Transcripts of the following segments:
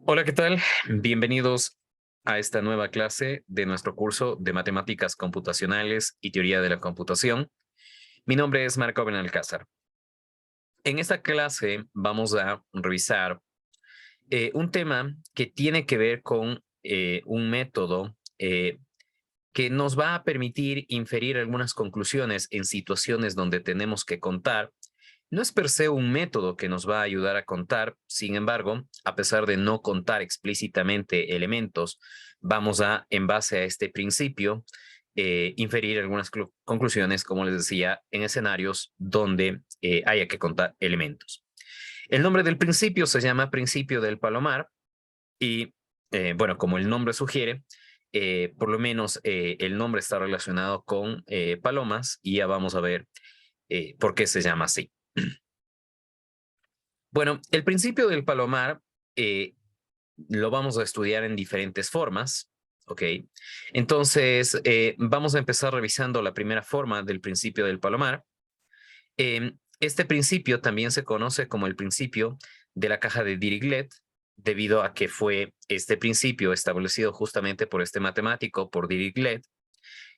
Hola, ¿qué tal? Bienvenidos a esta nueva clase de nuestro curso de Matemáticas Computacionales y Teoría de la Computación. Mi nombre es Marco Benalcázar. En esta clase vamos a revisar un tema que tiene que ver con un método que nos va a permitir inferir algunas conclusiones en situaciones donde tenemos que contar. No es per se un método que nos va a ayudar a contar, sin embargo, a pesar de no contar explícitamente elementos, vamos a, en base a este principio, inferir algunas conclusiones, como les decía, en escenarios donde haya que contar elementos. El nombre del principio se llama principio del palomar y, bueno, como el nombre sugiere, por lo menos el nombre está relacionado con palomas y ya vamos a ver por qué se llama así. Bueno, el principio del palomar eh, lo vamos a estudiar en diferentes formas, ¿ok? Entonces, vamos a empezar revisando la primera forma del principio del palomar. Este principio también se conoce como el principio de la caja de Dirichlet, debido a que fue este principio establecido justamente por este matemático, por Dirichlet,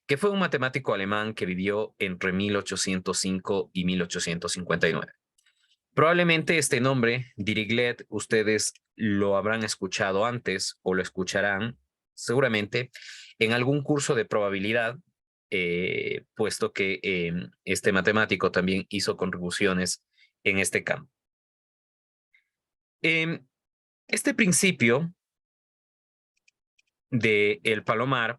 que fue un matemático alemán que vivió entre 1805 y 1859. Probablemente este nombre, Dirichlet, ustedes lo habrán escuchado antes o lo escucharán seguramente en algún curso de probabilidad, puesto que este matemático también hizo contribuciones en este campo. Em, este principio del palomar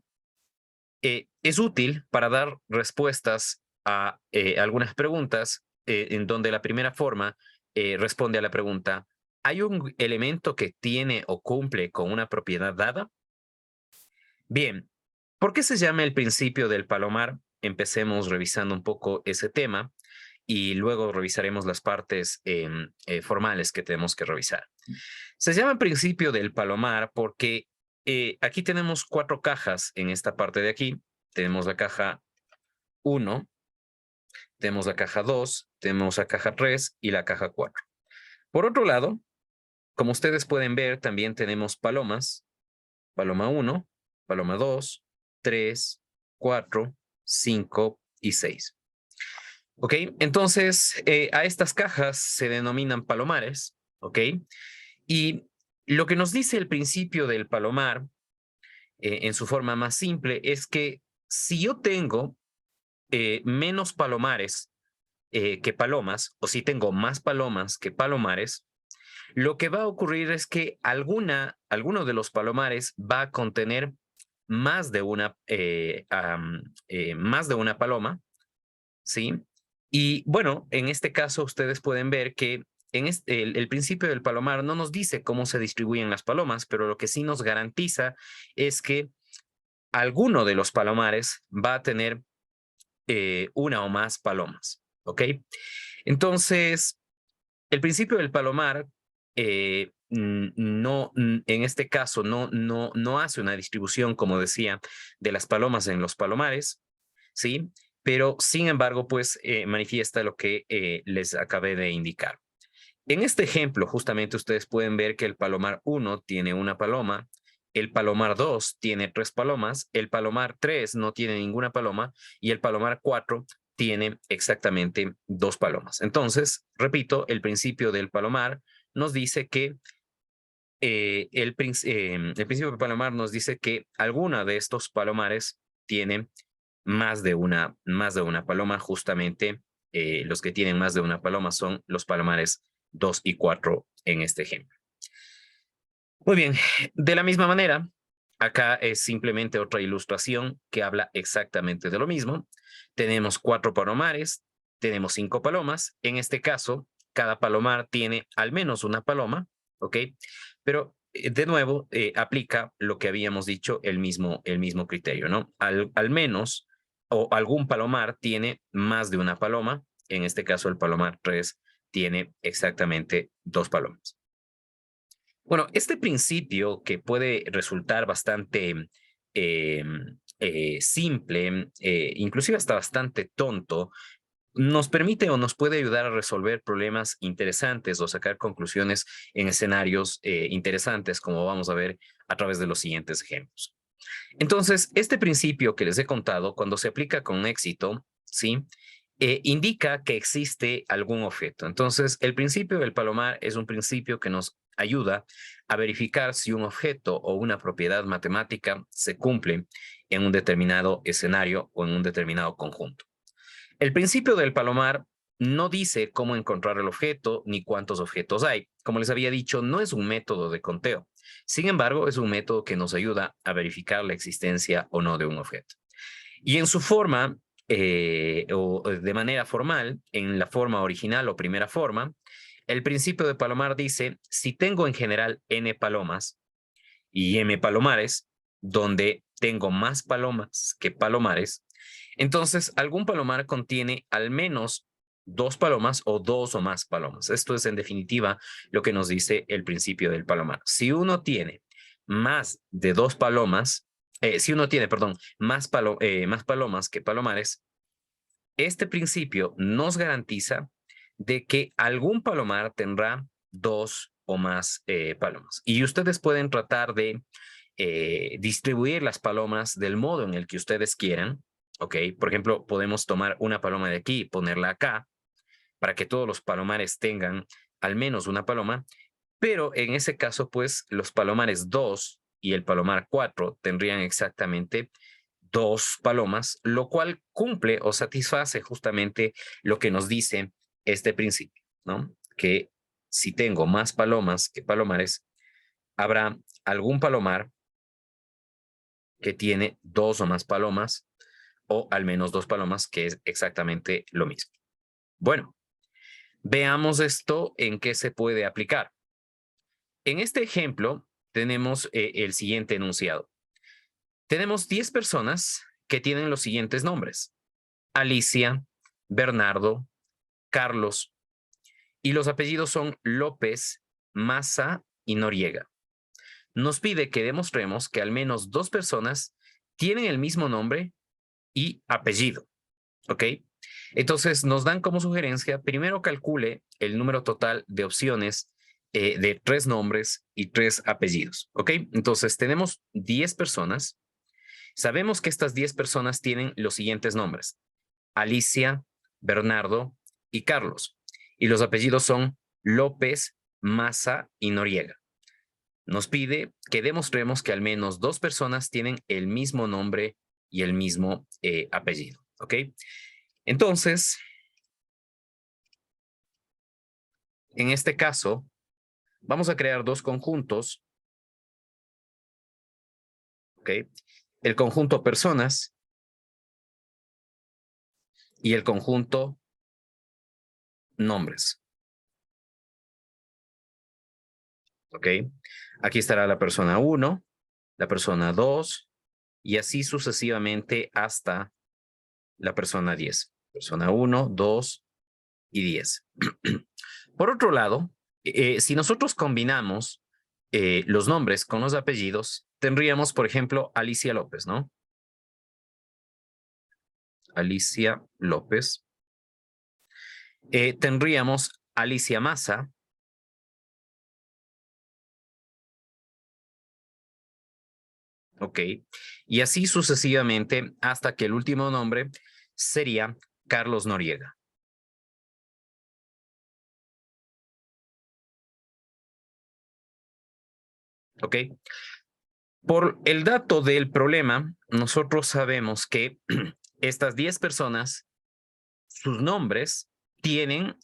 es útil para dar respuestas a algunas preguntas en donde la primera forma responde a la pregunta: ¿hay un elemento que tiene o cumple con una propiedad dada? Bien, ¿por qué se llama el principio del palomar? Empecemos revisando un poco ese tema y luego revisaremos las partes formales que tenemos que revisar. Se llama principio del palomar porque aquí tenemos cuatro cajas en esta parte de aquí. Tenemos la caja 1, tenemos la caja 2, tenemos la caja 3 y la caja 4. Por otro lado, como ustedes pueden ver, también tenemos palomas: paloma 1, paloma 2, 3, 4, 5 y 6. ¿Ok? Entonces, a estas cajas se denominan palomares. ¿Ok? Y lo que nos dice el principio del palomar, en su forma más simple, es que si yo tengo menos palomares que palomas, o si tengo más palomas que palomares, lo que va a ocurrir es que alguno de los palomares va a contener más de una paloma, ¿sí? Y bueno, en este caso ustedes pueden ver que el principio del palomar no nos dice cómo se distribuyen las palomas, pero lo que sí nos garantiza es que alguno de los palomares va a tener una o más palomas, ¿ok? Entonces, el principio del palomar en este caso no hace una distribución, como decía, de las palomas en los palomares, ¿sí? Pero sin embargo, pues manifiesta lo que les acabé de indicar. En este ejemplo, justamente ustedes pueden ver que el palomar 1 tiene una paloma, el palomar 2 tiene 3 palomas, el palomar 3 no tiene ninguna paloma y el palomar 4 tiene exactamente 2 palomas. Entonces, repito, el principio del palomar nos dice que el principio del palomar nos dice que alguna de estos palomares tiene más de una paloma. Justamente los que tienen más de una paloma son los palomares 2 y 4 en este ejemplo. Muy bien, de la misma manera, acá es simplemente otra ilustración que habla exactamente de lo mismo. Tenemos 4 palomares, tenemos 5 palomas. En este caso, cada palomar tiene al menos una paloma, ¿ok? Pero de nuevo, aplica lo que habíamos dicho, el mismo criterio, ¿no? Al menos, o algún palomar tiene más de una paloma. En este caso, el palomar 3 tiene exactamente 2 palomas. Bueno, este principio, que puede resultar bastante simple, inclusive hasta bastante tonto, nos permite o nos puede ayudar a resolver problemas interesantes o sacar conclusiones en escenarios interesantes, como vamos a ver a través de los siguientes ejemplos. Entonces, este principio que les he contado, cuando se aplica con éxito, ¿sí? Indica que existe algún objeto. Entonces, el principio del palomar es un principio que nos ayuda a verificar si un objeto o una propiedad matemática se cumple en un determinado escenario o en un determinado conjunto. El principio del palomar no dice cómo encontrar el objeto ni cuántos objetos hay. Como les había dicho, no es un método de conteo. Sin embargo, es un método que nos ayuda a verificar la existencia o no de un objeto. Y en su forma, o de manera formal, en la forma original o primera forma, el principio de palomar dice, si tengo en general n palomas y m palomares, donde tengo más palomas que palomares, entonces algún palomar contiene al menos dos palomas o dos o más palomas. Esto es en definitiva lo que nos dice el principio del palomar. Si uno tiene más de dos palomas, si uno tiene, perdón, más palomas que palomares, este principio nos garantiza de que algún palomar tendrá dos o más palomas. Y ustedes pueden tratar de distribuir las palomas del modo en el que ustedes quieran. ¿Ok? Por ejemplo, podemos tomar una paloma de aquí y ponerla acá para que todos los palomares tengan al menos una paloma, pero en ese caso, pues los palomares 2 y el palomar 4 tendrían exactamente dos palomas, lo cual cumple o satisface justamente lo que nos dice este principio, ¿no? Que si tengo más palomas que palomares, habrá algún palomar que tiene dos o más palomas o al menos dos palomas, que es exactamente lo mismo. Bueno, veamos esto en qué se puede aplicar. En este ejemplo tenemos el siguiente enunciado. Tenemos 10 personas que tienen los siguientes nombres: Alicia, Bernardo, Carlos, y los apellidos son López, Maza y Noriega. Nos pide que demostremos que al menos dos personas tienen el mismo nombre y apellido, ¿ok? Entonces nos dan como sugerencia, primero calcule el número total de opciones de tres nombres y tres apellidos, ¿ok? Entonces tenemos 10 personas. Sabemos que estas 10 personas tienen los siguientes nombres: Alicia, Bernardo y Carlos. Y los apellidos son López, Maza y Noriega. Nos pide que demostremos que al menos dos personas tienen el mismo nombre y el mismo apellido, ¿ok? Entonces, en este caso, vamos a crear dos conjuntos, ¿ok? El conjunto personas y el conjunto nombres, ¿ok? Aquí estará la persona 1, la persona 2 y así sucesivamente hasta la persona 10. Persona 1, 2 y 10. Por otro lado, si nosotros combinamos los nombres con los apellidos, tendríamos, por ejemplo, Alicia López, ¿no? Alicia López. Tendríamos Alicia Maza. Ok. Y así sucesivamente hasta que el último nombre sería Carlos Noriega. Ok. Por el dato del problema, nosotros sabemos que estas 10 personas, sus nombres tienen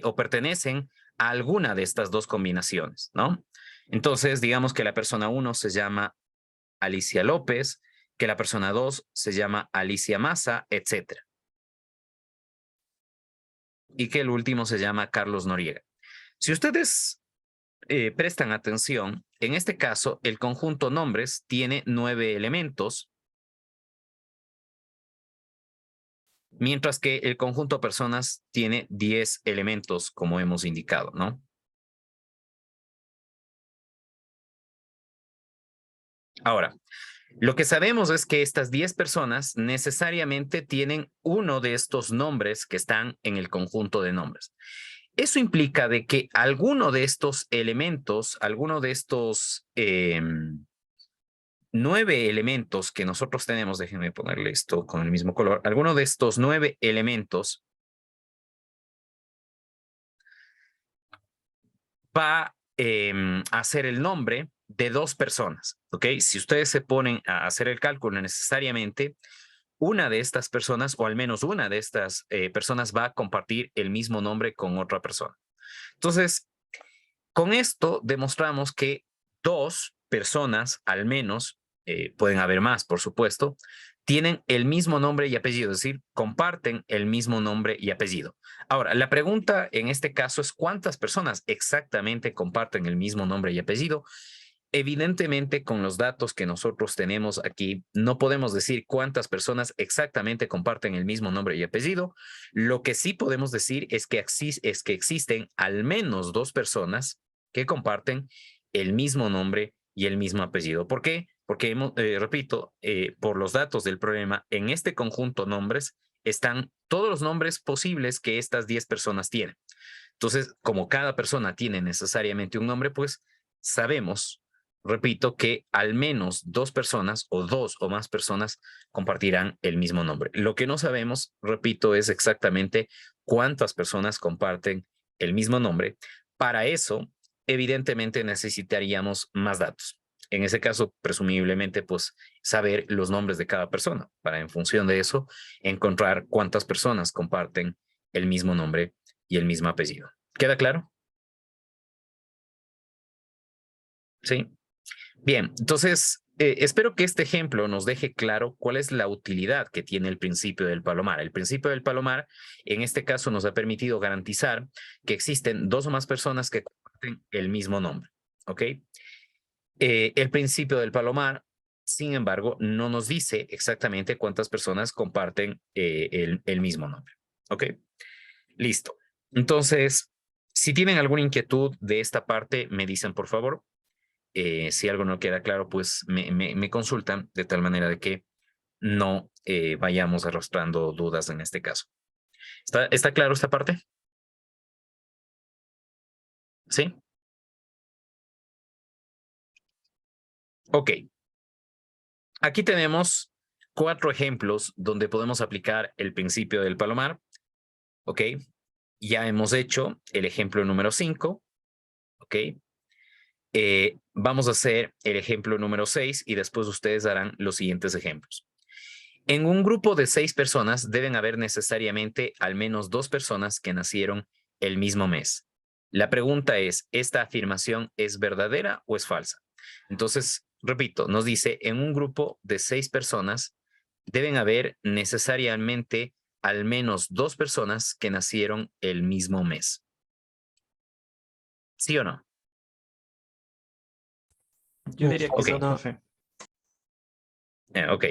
o pertenecen a alguna de estas dos combinaciones, ¿no? Entonces, digamos que la persona 1 se llama Alicia López, que la persona 2 se llama Alicia Maza, etcétera. Y que el último se llama Carlos Noriega. Si ustedes prestan atención, en este caso, el conjunto nombres tiene 9 elementos, mientras que el conjunto personas tiene 10 elementos, como hemos indicado, ¿no? Ahora, Lo que sabemos es que estas 10 personas necesariamente tienen uno de estos nombres que están en el conjunto de nombres. Eso implica de que alguno de estos elementos, alguno de estos 9 elementos que nosotros tenemos, déjenme ponerle esto con el mismo color, alguno de estos 9 elementos va a ser el nombre de 2 personas, ¿ok? Si ustedes se ponen a hacer el cálculo necesariamente, una de estas personas, o al menos una de estas personas, va a compartir el mismo nombre con otra persona. Entonces, con esto demostramos que 2 personas, al menos, pueden haber más, por supuesto, tienen el mismo nombre y apellido, es decir, comparten el mismo nombre y apellido. Ahora, la pregunta en este caso es ¿cuántas personas exactamente comparten el mismo nombre y apellido? Evidentemente, con los datos que nosotros tenemos aquí, no podemos decir cuántas personas exactamente comparten el mismo nombre y apellido. Lo que sí podemos decir es que existen al menos 2 personas que comparten el mismo nombre y el mismo apellido. ¿Por qué? Porque, repito, por los datos del problema, en este conjunto nombres están todos los nombres posibles que estas 10 personas tienen. Entonces, como cada persona tiene necesariamente un nombre, pues sabemos, repito, que al menos 2 personas o 2 o más personas compartirán el mismo nombre. Lo que no sabemos, repito, es exactamente cuántas personas comparten el mismo nombre. Para eso, evidentemente necesitaríamos más datos. En ese caso, presumiblemente, pues saber los nombres de cada persona para en función de eso encontrar cuántas personas comparten el mismo nombre y el mismo apellido. ¿Queda claro? Sí. Bien, entonces espero que este ejemplo nos deje claro cuál es la utilidad que tiene el principio del palomar. El principio del palomar, en este caso, nos ha permitido garantizar que existen 2 o más personas que comparten el mismo nombre. ¿Ok? El principio del palomar, sin embargo, no nos dice exactamente cuántas personas comparten el mismo nombre. ¿Ok? Listo. Entonces, si tienen alguna inquietud de esta parte, me dicen por favor. Si algo no queda claro, pues me consultan de tal manera de que no vayamos arrastrando dudas en este caso. ¿Está claro esta parte? ¿Sí? Ok. Aquí tenemos 4 ejemplos donde podemos aplicar el principio del palomar. Ok. Ya hemos hecho el ejemplo número 5. Ok. Vamos a hacer el ejemplo número 6 y después ustedes harán los siguientes ejemplos. En un grupo de 6 personas deben haber necesariamente al menos 2 personas que nacieron el mismo mes. La pregunta es, ¿esta afirmación es verdadera o es falsa? Entonces, repito, nos dice, en un grupo de 6 personas deben haber necesariamente al menos 2 personas que nacieron el mismo mes. ¿Sí o no? Yo diría que Ok, no, profe. ok.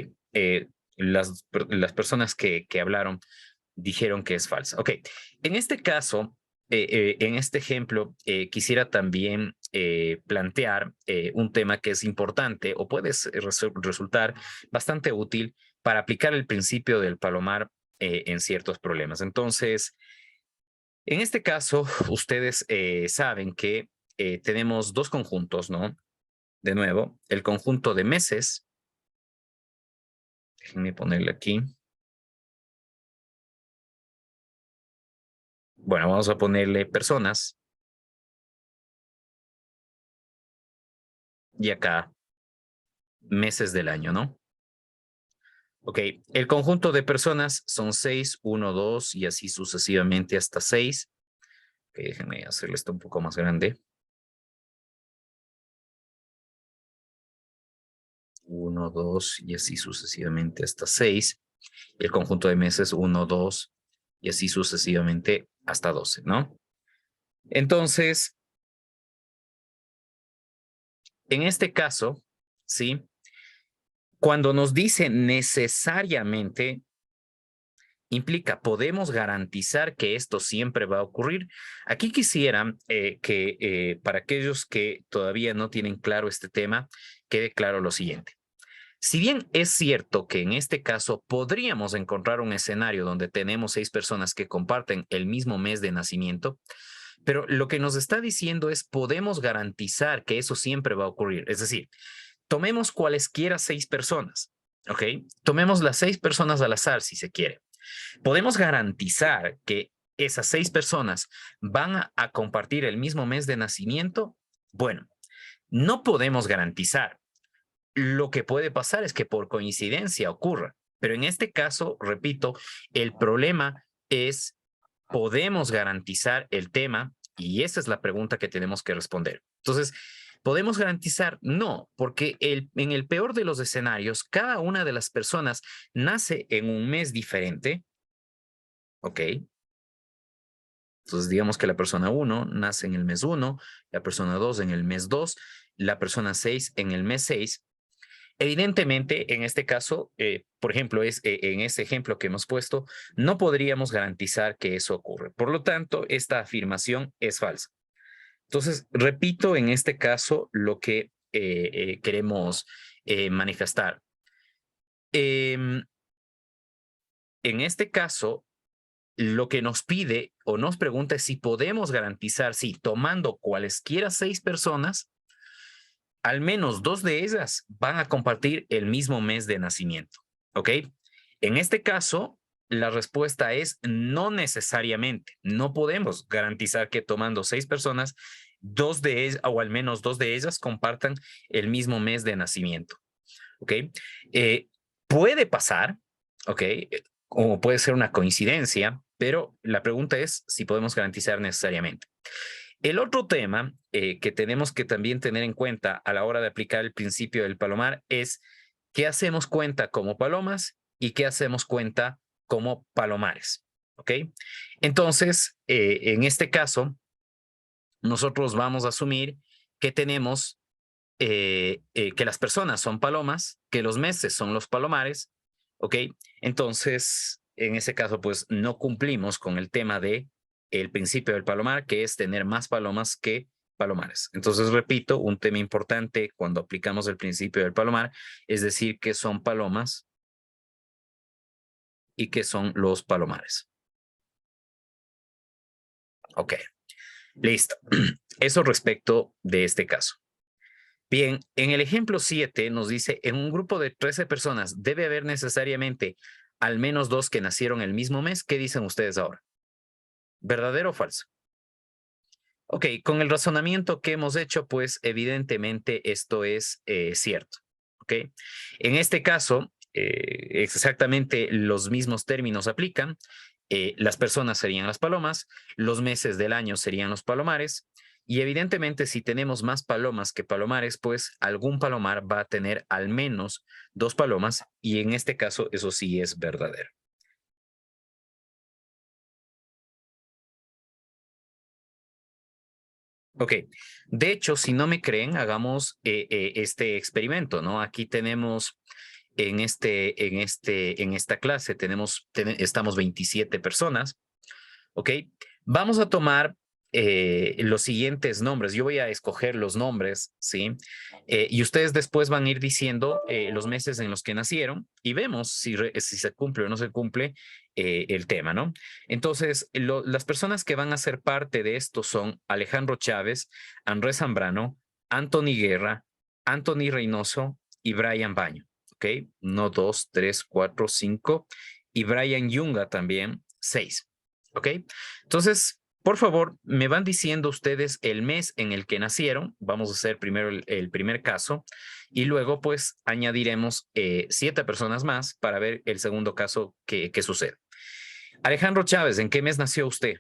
Las personas que hablaron dijeron que es falsa. Ok, en este caso, en este ejemplo, quisiera también plantear un tema que es importante o puede resultar bastante útil para aplicar el principio del palomar en ciertos problemas. Entonces, en este caso, ustedes saben que tenemos 2 conjuntos, ¿no? De nuevo, el conjunto de meses, déjenme ponerle aquí. Bueno, vamos a ponerle personas y acá meses del año, ¿no? Ok, el conjunto de personas son 6, 1, 2 y así sucesivamente hasta 6. Okay, déjenme hacerle esto un poco más grande. 1, 2 y así sucesivamente hasta 6. Y el conjunto de meses 1, 2 y así sucesivamente hasta 12, ¿no? Entonces, en este caso, ¿sí? Cuando nos dice necesariamente, implica, ¿podemos garantizar que esto siempre va a ocurrir? Aquí quisiera que para aquellos que todavía no tienen claro este tema, quede claro lo siguiente. Si bien es cierto que en este caso podríamos encontrar un escenario donde tenemos 6 personas que comparten el mismo mes de nacimiento, pero lo que nos está diciendo es podemos garantizar que eso siempre va a ocurrir. Es decir, tomemos cualesquiera 6 personas, ¿ok? Tomemos las 6 personas al azar si se quiere. ¿Podemos garantizar que esas 6 personas van a compartir el mismo mes de nacimiento? Bueno, no podemos garantizar. Lo que puede pasar es que por coincidencia ocurra, pero en este caso, repito, el problema es, ¿podemos garantizar el tema? Y esa es la pregunta que tenemos que responder. Entonces, ¿podemos garantizar? No, porque en el peor de los escenarios, cada una de las personas nace en un mes diferente, ¿ok? Entonces, digamos que la persona 1 nace en el mes 1, la persona 2 en el mes 2, la persona 6 en el mes 6. Evidentemente, en este caso, por ejemplo, en ese ejemplo que hemos puesto, no podríamos garantizar que eso ocurre. Por lo tanto, esta afirmación es falsa. Entonces, repito en este caso lo que queremos manifestar. En este caso, lo que nos pide o nos pregunta es si podemos garantizar, si tomando cualesquiera 6 personas, al menos 2 de ellas van a compartir el mismo mes de nacimiento, ¿ok? En este caso, la respuesta es no necesariamente. No podemos garantizar que tomando 6 personas, 2 de ellas, o al menos 2 de ellas compartan el mismo mes de nacimiento, ¿ok? Puede pasar, ¿ok? O puede ser una coincidencia, pero la pregunta es si podemos garantizar necesariamente. El otro tema que tenemos que también tener en cuenta a la hora de aplicar el principio del palomar es qué hacemos cuenta como palomas y qué hacemos cuenta como palomares. ¿Ok? Entonces, en este caso, nosotros vamos a asumir que tenemos que las personas son palomas, que los meses son los palomares. ¿Ok? Entonces, en ese caso, pues no cumplimos con el tema de el principio del palomar, que es tener más palomas que palomares. Entonces, repito, un tema importante cuando aplicamos el principio del palomar es decir que son palomas y que son los palomares. Ok, listo. Eso respecto de este caso. Bien, en el ejemplo 7 nos dice, en un grupo de 13 personas debe haber necesariamente al menos 2 que nacieron el mismo mes. ¿Qué dicen ustedes ahora? ¿Verdadero o falso? Ok, con el razonamiento que hemos hecho, pues evidentemente esto es cierto. Ok, en este caso, exactamente los mismos términos aplican. Las personas serían las palomas, los meses del año serían los palomares, y evidentemente si tenemos más palomas que palomares, pues algún palomar va a tener al menos 2 palomas, y en este caso eso sí es verdadero. Ok, de hecho, si no me creen, hagamos este experimento, ¿no? Aquí tenemos en esta clase estamos 27 personas, ¿ok? Vamos a tomar los siguientes nombres. Yo voy a escoger los nombres, ¿sí? Y ustedes después van a ir diciendo los meses en los que nacieron y vemos si se cumple o no se cumple el tema, ¿no? Entonces, las personas que van a ser parte de esto son Alejandro Chávez, Andrés Zambrano, Anthony Guerra, Anthony Reynoso y Brian Baño, ¿ok? 1, 2, 3, 4, 5 y Brian Yunga también, 6. ¿Ok? Entonces, por favor, me van diciendo ustedes el mes en el que nacieron. Vamos a hacer primero el primer caso y luego pues añadiremos 7 personas más para ver el segundo caso que sucede. Alejandro Chávez, ¿en qué mes nació usted?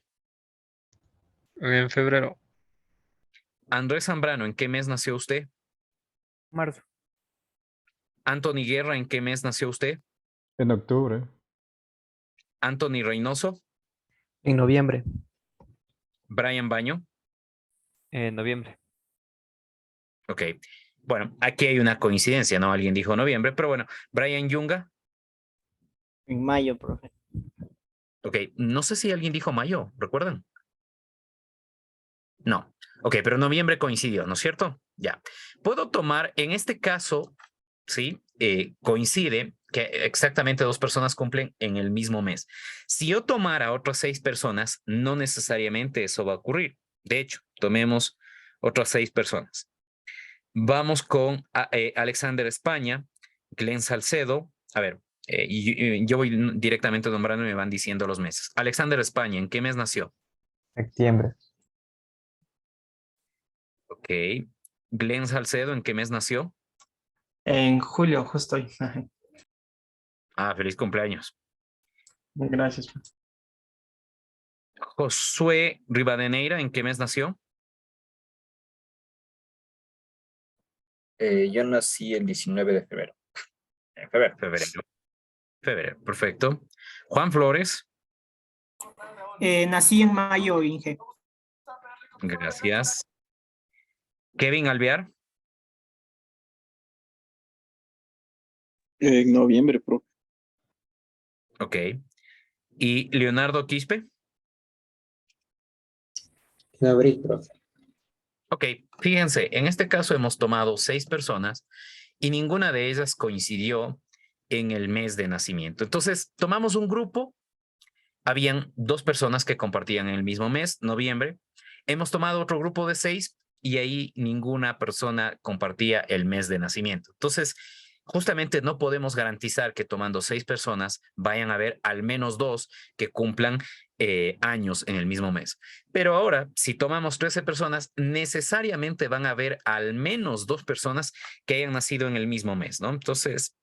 En febrero. Andrés Zambrano, ¿en qué mes nació usted? Marzo. Anthony Guerra, ¿en qué mes nació usted? En octubre. Anthony Reynoso, En noviembre. Brian Baño. En noviembre. Ok. Bueno, aquí hay una coincidencia, ¿no? Alguien dijo noviembre, pero bueno, Brian Yunga. En mayo, profe. Ok, no sé si alguien dijo mayo, ¿recuerdan? No. Ok, pero noviembre coincidió, ¿no es cierto? Ya. Puedo tomar, en este caso, ¿sí? Coincide que exactamente 2 personas cumplen en el mismo mes. Si yo tomara otras 6 personas, no necesariamente eso va a ocurrir. De hecho, tomemos otras 6 personas. Vamos con Alexander España, Glenn Salcedo. A ver, yo voy directamente nombrando y me van diciendo los meses. Alexander España, ¿en qué mes nació? Septiembre. Ok. Glenn Salcedo, ¿en qué mes nació? En julio, justo hoy. Ah, feliz cumpleaños. Gracias. Josué Rivadeneira, ¿en qué mes nació? Yo nací el 19 de febrero. En febrero. Febrero, perfecto. Juan Flores, Nací en mayo, Inge. gracias. Kevin Alvear, En noviembre, profe. ok. Y Leonardo Quispe, En abril, profe. ok. Fíjense, en este caso hemos tomado 6 personas y ninguna de ellas coincidió en el mes de nacimiento. Entonces, tomamos un grupo, habían 2 personas que compartían en el mismo mes, noviembre. Hemos tomado otro grupo de 6 y ahí ninguna persona compartía el mes de nacimiento. Entonces, justamente no podemos garantizar que tomando 6 personas vayan a haber al menos 2 que cumplan años en el mismo mes. Pero ahora, si tomamos 13 personas, necesariamente van a haber al menos 2 personas que hayan nacido en el mismo mes, ¿no? Entonces,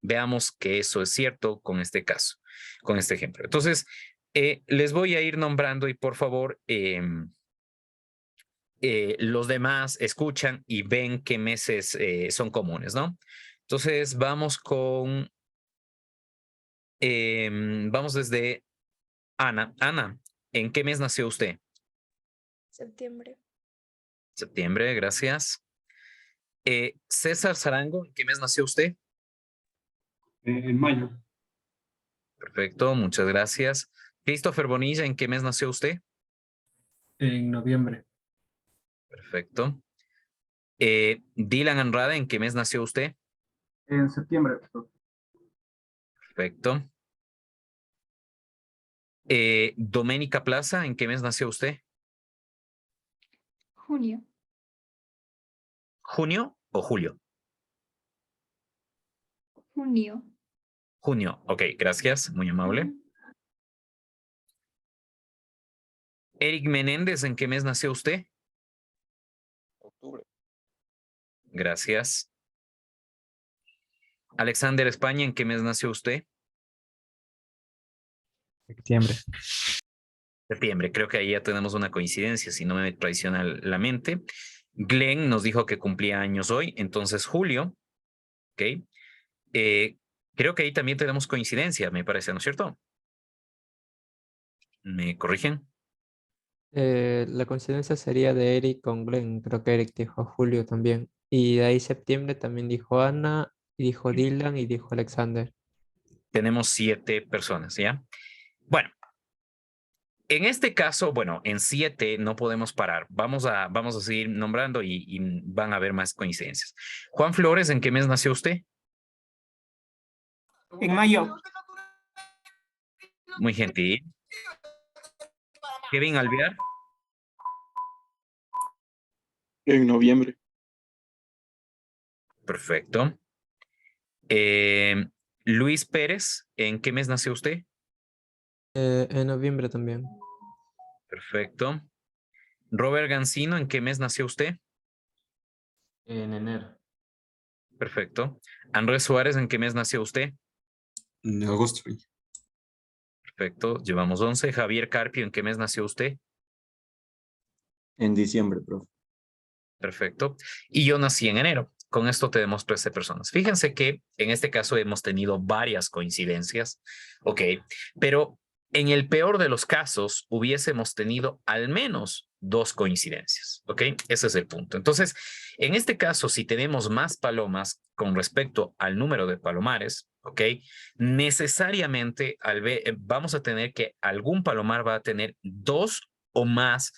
veamos que eso es cierto con este caso, con este ejemplo. Entonces, les voy a ir nombrando y por favor, los demás escuchan y ven qué meses son comunes, ¿no? Entonces, vamos con, vamos desde Ana. Ana, ¿en qué mes nació usted? Septiembre. Septiembre, gracias. César Zarango, ¿en qué mes nació usted? En mayo. Perfecto, muchas gracias. Christopher Bonilla, ¿en qué mes nació usted? En noviembre. Perfecto. Dylan Andrade, ¿en qué mes nació usted? En septiembre, profe. Perfecto. Doménica Plaza, ¿en qué mes nació usted? Junio. ¿Junio o julio? Junio. Junio, ok, gracias, muy amable. Eric Menéndez, ¿en qué mes nació usted? Octubre. Gracias. Alexander España, ¿en qué mes nació usted? Septiembre. Septiembre, creo que ahí ya tenemos una coincidencia, si no me traiciona la mente. Glenn nos dijo que cumplía años hoy, entonces julio, ok. Creo que ahí también tenemos coincidencia, me parece, ¿no es cierto? ¿Me corrigen? La coincidencia sería de Eric con Glenn. Creo que Eric dijo Julio también. Y de ahí septiembre también dijo Ana, y dijo Dylan y dijo Alexander. Tenemos 7 personas, ¿ya? Bueno, en este caso, bueno, en 7 no podemos parar. Vamos a seguir nombrando y van a haber más coincidencias. Juan Flores, ¿en qué mes nació usted? En mayo. Muy gentil. Kevin Alvear, En noviembre. perfecto. Luis Pérez, ¿en qué mes nació usted? En noviembre también. Perfecto. Robert Gancino, ¿en qué mes nació usted? En enero. Perfecto. Andrés Suárez, ¿en qué mes nació usted? En agosto. Perfecto, llevamos 11. Javier Carpio, ¿en qué mes nació usted? En diciembre, profe. Perfecto. Y yo nací en enero. Con esto tenemos 13 personas. Fíjense que en este caso hemos tenido varias coincidencias, ¿ok? Pero en el peor de los casos hubiésemos tenido al menos 2 coincidencias, ¿ok? Ese es el punto. Entonces, en este caso, si tenemos más palomas con respecto al número de palomares, ¿ok? Necesariamente vamos a tener que algún palomar va a tener 2 o más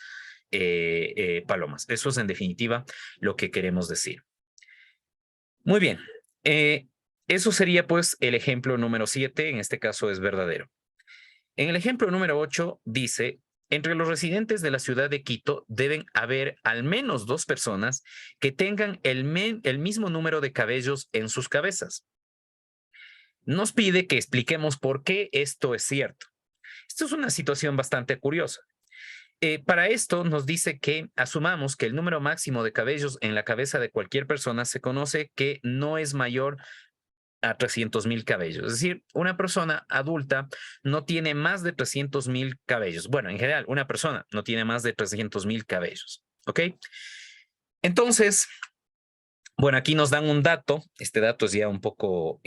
palomas. Eso es en definitiva lo que queremos decir. Muy bien. Eso sería pues el ejemplo número 7, en este caso es verdadero. En el ejemplo número 8 dice, entre los residentes de la ciudad de Quito deben haber al menos 2 personas que tengan el mismo número de cabellos en sus cabezas. Nos pide que expliquemos por qué esto es cierto. Esto es una situación bastante curiosa. Para esto nos dice que asumamos que el número máximo de cabellos en la cabeza de cualquier persona se conoce que no es mayor a 300,000 cabellos. Es decir, una persona adulta no tiene más de 300,000 cabellos. Bueno, en general, una persona no tiene más de 300,000 cabellos. ¿Ok? Entonces, bueno, aquí nos dan un dato. Este dato es ya un poco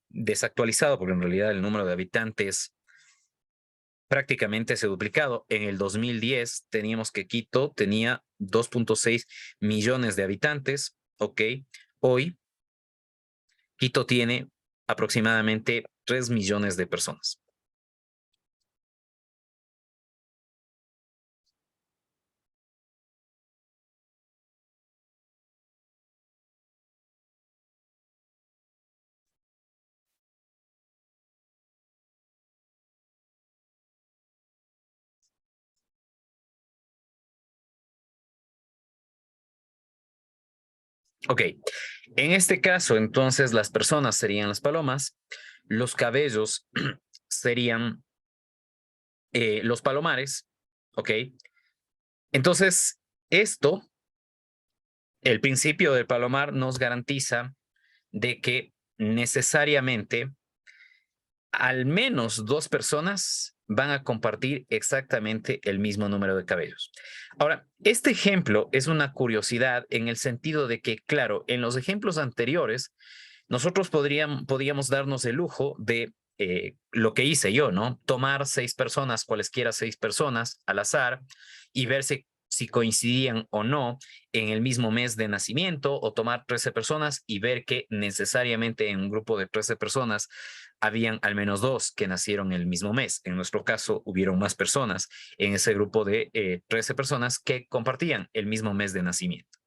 desactualizado porque en realidad el número de habitantes prácticamente se ha duplicado. En el 2010 teníamos que Quito tenía 2.6 millones de habitantes. ¿Ok? Hoy Quito tiene aproximadamente 3 millones de personas. Ok, en este caso, entonces, las personas serían las palomas, los cabellos serían los palomares, ¿ok? Entonces, esto, el principio del palomar nos garantiza de que necesariamente al menos 2 personas van a compartir exactamente el mismo número de cabellos. Ahora, este ejemplo es una curiosidad en el sentido de que, claro, en los ejemplos anteriores, nosotros podríamos darnos el lujo de lo que hice yo, ¿no? Tomar 6 personas, cualesquiera 6 personas al azar y ver si coincidían o no en el mismo mes de nacimiento, o tomar 13 personas y ver que necesariamente en un grupo de 13 personas habían al menos 2 que nacieron el mismo mes. En nuestro caso, hubieron más personas en ese grupo de 13 personas que compartían el mismo mes de nacimiento.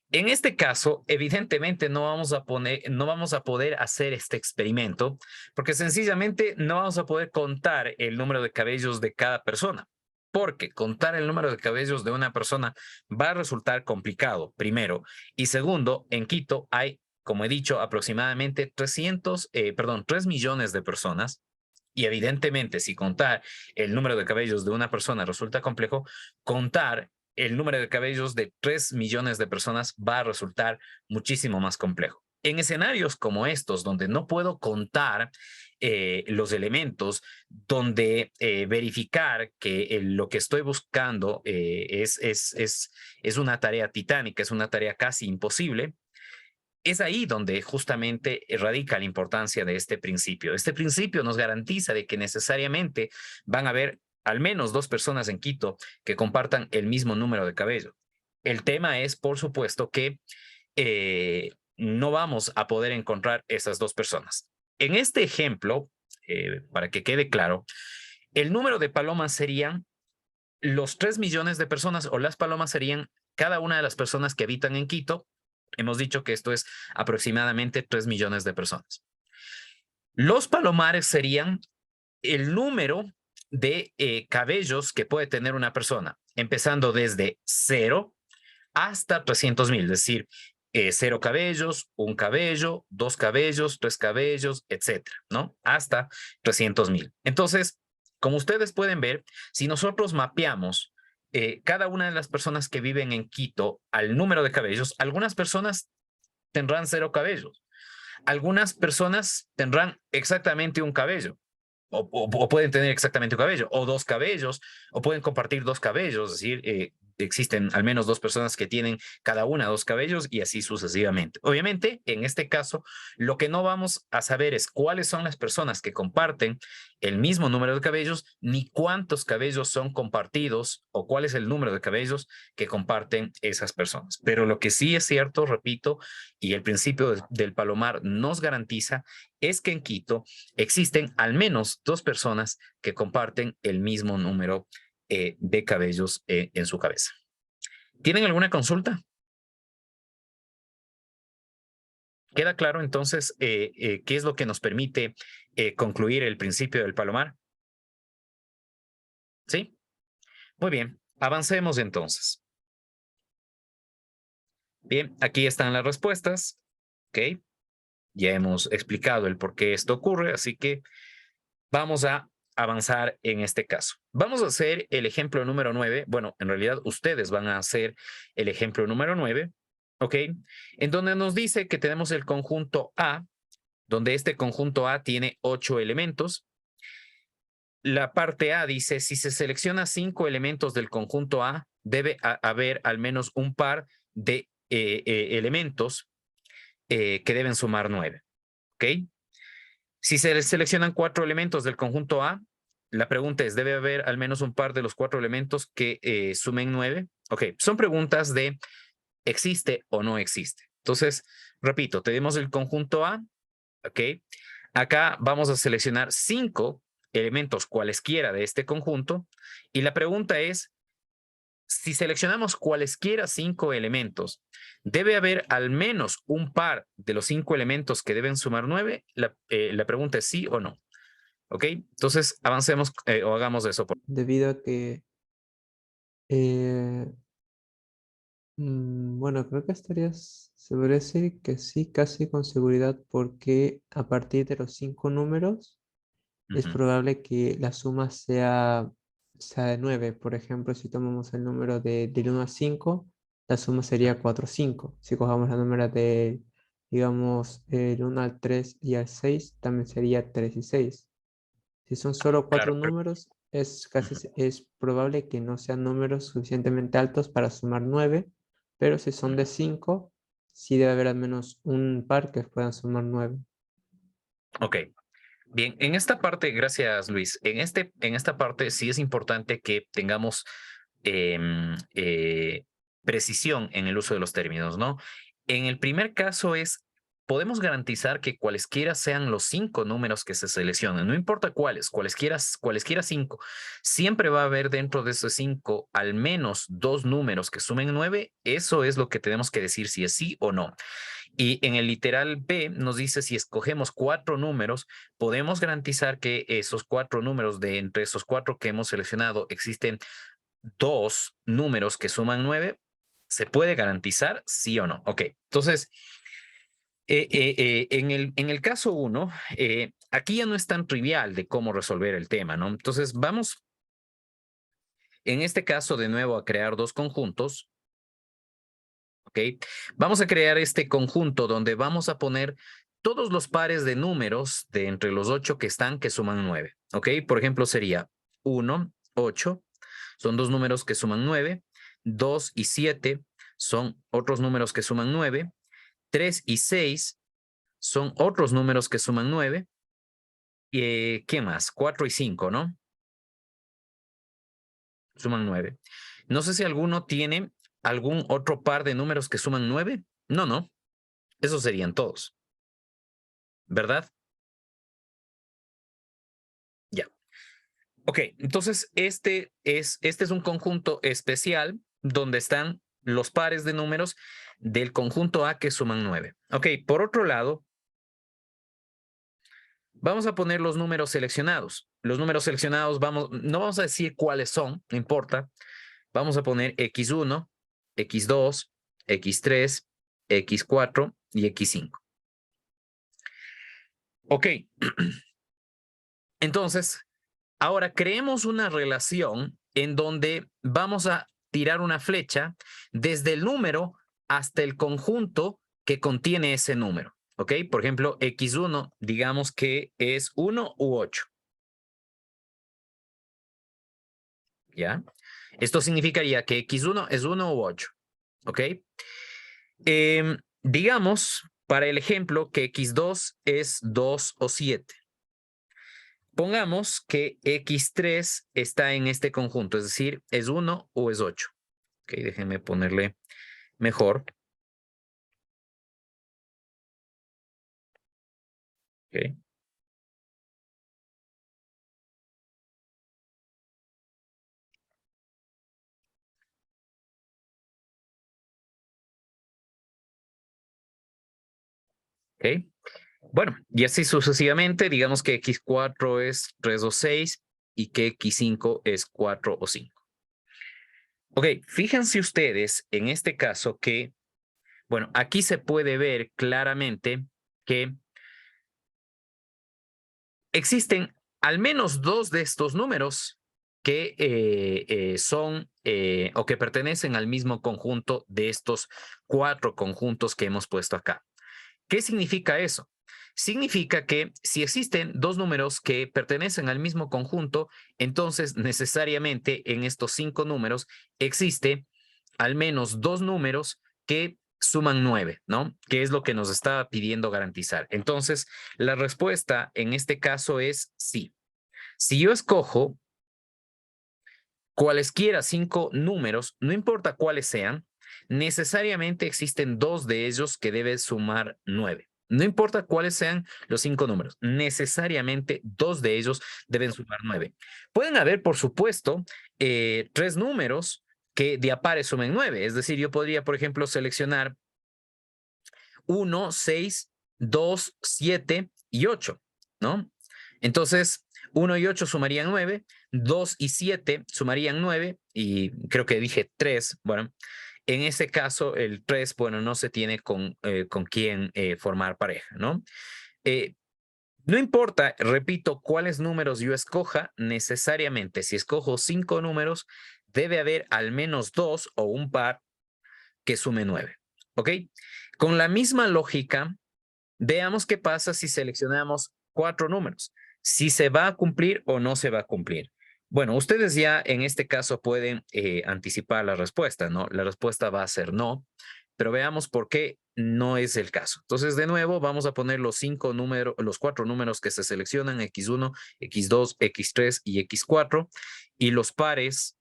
En este caso, evidentemente no vamos a poder hacer este experimento porque sencillamente no vamos a poder contar el número de cabellos de cada persona, porque contar el número de cabellos de una persona va a resultar complicado, primero. Y segundo, en Quito hay, como he dicho, aproximadamente 3 millones de personas. Y evidentemente, si contar el número de cabellos de una persona resulta complejo, contar el número de cabellos de 3 millones de personas va a resultar muchísimo más complejo. En escenarios como estos, donde no puedo contar los elementos, donde verificar que lo que estoy buscando es una tarea titánica, es una tarea casi imposible, es ahí donde justamente radica la importancia de este principio. Este principio nos garantiza de que necesariamente van a haber al menos 2 personas en Quito que compartan el mismo número de cabello. El tema es, por supuesto, que no vamos a poder encontrar esas 2 personas. En este ejemplo, para que quede claro, el número de palomas serían los 3 millones de personas, o las palomas serían cada una de las personas que habitan en Quito. Hemos dicho que esto es aproximadamente 3 millones de personas. Los palomares serían el número de cabellos que puede tener una persona, empezando desde 0 hasta 300,000, es decir, 0 cabellos, 1 cabello, 2 cabellos, 3 cabellos, etcétera, ¿no? Hasta 300,000. Entonces, como ustedes pueden ver, si nosotros mapeamos cada una de las personas que viven en Quito al número de cabellos, algunas personas tendrán 0 cabellos, algunas personas tendrán exactamente 1 cabello, o pueden tener exactamente 1 cabello, o 2 cabellos, o pueden compartir 2 cabellos, es decir, existen al menos 2 personas que tienen cada una 2 cabellos y así sucesivamente. Obviamente, en este caso, lo que no vamos a saber es cuáles son las personas que comparten el mismo número de cabellos, ni cuántos cabellos son compartidos o cuál es el número de cabellos que comparten esas personas. Pero lo que sí es cierto, repito, y el principio del palomar nos garantiza, es que en Quito existen al menos 2 personas que comparten el mismo número de cabellos en su cabeza. ¿Tienen alguna consulta? ¿Queda claro entonces qué es lo que nos permite concluir el principio del palomar? ¿Sí? Muy bien, avancemos entonces. Bien, aquí están las respuestas. ¿Ok? Ya hemos explicado el por qué esto ocurre, así que vamos a avanzar en este caso. Vamos a hacer el ejemplo número 9. Bueno, en realidad ustedes van a hacer el ejemplo número 9, ¿ok? En donde nos dice que tenemos el conjunto A, donde este conjunto A tiene 8 elementos. La parte A dice, si se selecciona 5 elementos del conjunto A, debe haber al menos un par de elementos que deben sumar 9, ¿ok? Si se seleccionan 4 elementos del conjunto A, la pregunta es, ¿debe haber al menos un par de los 4 elementos que sumen 9? Ok, son preguntas de ¿existe o no existe? Entonces, repito, tenemos el conjunto A, ok. Acá vamos a seleccionar 5 elementos cualesquiera de este conjunto y la pregunta es, si seleccionamos cualesquiera 5 elementos, ¿debe haber al menos un par de los 5 elementos que deben sumar 9? La pregunta es sí o no. ¿Ok? Entonces, avancemos o hagamos eso. Debido a que, eh, bueno, creo que se podría decir que sí, casi con seguridad, porque a partir de los 5 números es Ujú. probable que la suma sea de 9. Por ejemplo, si tomamos el número del 1 a 5, la suma sería 4 5. Si cogemos la número de, digamos, el 1 al 3 y al 6, también sería 3 y 6. Si son solo 4 Claro, pero números, ujú, es probable que no sean números suficientemente altos para sumar 9, pero si son de 5, sí debe haber al menos un par que puedan sumar 9. ok. Bien, en esta parte, gracias Luis, en esta parte sí es importante que tengamos precisión en el uso de los términos, ¿no? En el primer caso es, podemos garantizar que cualesquiera sean los 5 números que se seleccionen, no importa cuáles, cualesquiera 5, siempre va a haber dentro de esos 5 al menos 2 números que sumen 9, eso es lo que tenemos que decir si es sí o no. Y en el literal B nos dice si escogemos 4 números, podemos garantizar que esos 4 números, de entre esos 4 que hemos seleccionado, existen 2 números que suman 9. ¿Se puede garantizar sí o no? Ok, entonces, en el caso 1, aquí ya no es tan trivial de cómo resolver el tema, ¿no? Entonces, vamos, en este caso, de nuevo a crear 2 conjuntos. ¿Ok? Vamos a crear este conjunto donde vamos a poner todos los pares de números de entre los 8 que están que suman 9. ¿Ok? Por ejemplo, sería 1, 8, son 2 números que suman 9. 2 y 7 son otros números que suman 9. 3 y 6 son otros números que suman 9. ¿Qué más? 4 y 5, ¿no? Suman 9. No sé si alguno tiene algún otro par de números que suman 9. No, no. Esos serían todos. ¿Verdad? Ya. Ok, entonces este es un conjunto especial donde están los pares de números del conjunto A que suman 9. Ok, por otro lado, vamos a poner los números seleccionados. Los números seleccionados no vamos a decir cuáles son, no importa. Vamos a poner X1, X2, X3, X4 y X5. Ok, entonces ahora creemos una relación en donde vamos a tirar una flecha desde el número hasta el conjunto que contiene ese número. ¿Ok? Por ejemplo, X1, digamos que es 1 u 8. ¿Ya? Esto significaría que X1 es 1 u 8. ¿Ok? Digamos, para el ejemplo, que X2 es 2 o 7. Pongamos que X3 está en este conjunto, es decir, es 1 o es 8. Ok, déjenme ponerle mejor. Ok. ¿Ok? Bueno, y así sucesivamente, digamos que x4 es 3 o 6 y que x5 es 4 o 5. Ok, fíjense ustedes en este caso que, bueno, aquí se puede ver claramente que existen al menos dos de estos números que son o que pertenecen al mismo conjunto de estos 4 conjuntos que hemos puesto acá. ¿Qué significa eso? Significa que si existen dos números que pertenecen al mismo conjunto, entonces necesariamente en estos 5 números existe al menos dos números que suman 9, ¿no? Que es lo que nos está pidiendo garantizar. Entonces, la respuesta en este caso es sí. Si yo escojo cualesquiera 5 números, no importa cuáles sean, necesariamente existen dos de ellos que deben sumar 9. No importa cuáles sean los 5 números, necesariamente dos de ellos deben sumar 9. Pueden haber, por supuesto, 3 números que de a pares sumen 9. Es decir, yo podría, por ejemplo, seleccionar 1, 6, 2, 7 y 8, ¿no? Entonces, 1 y 8 sumarían 9, 2 y 7 sumarían 9, y creo que dije 3, bueno, en ese caso el 3, bueno, no se tiene con quién formar pareja, ¿no? No importa, repito, cuáles números yo escoja, necesariamente si escojo 5 números, debe haber al menos 2 o un par que sume 9, ¿ok? Con la misma lógica, veamos qué pasa si seleccionamos 4 números, si se va a cumplir o no se va a cumplir. Bueno, ustedes ya en este caso pueden anticipar la respuesta, ¿no? La respuesta va a ser no, pero veamos por qué no es el caso. Entonces, de nuevo, vamos a poner los 4 números que se seleccionan, x1, x2, x3 y x4, y los pares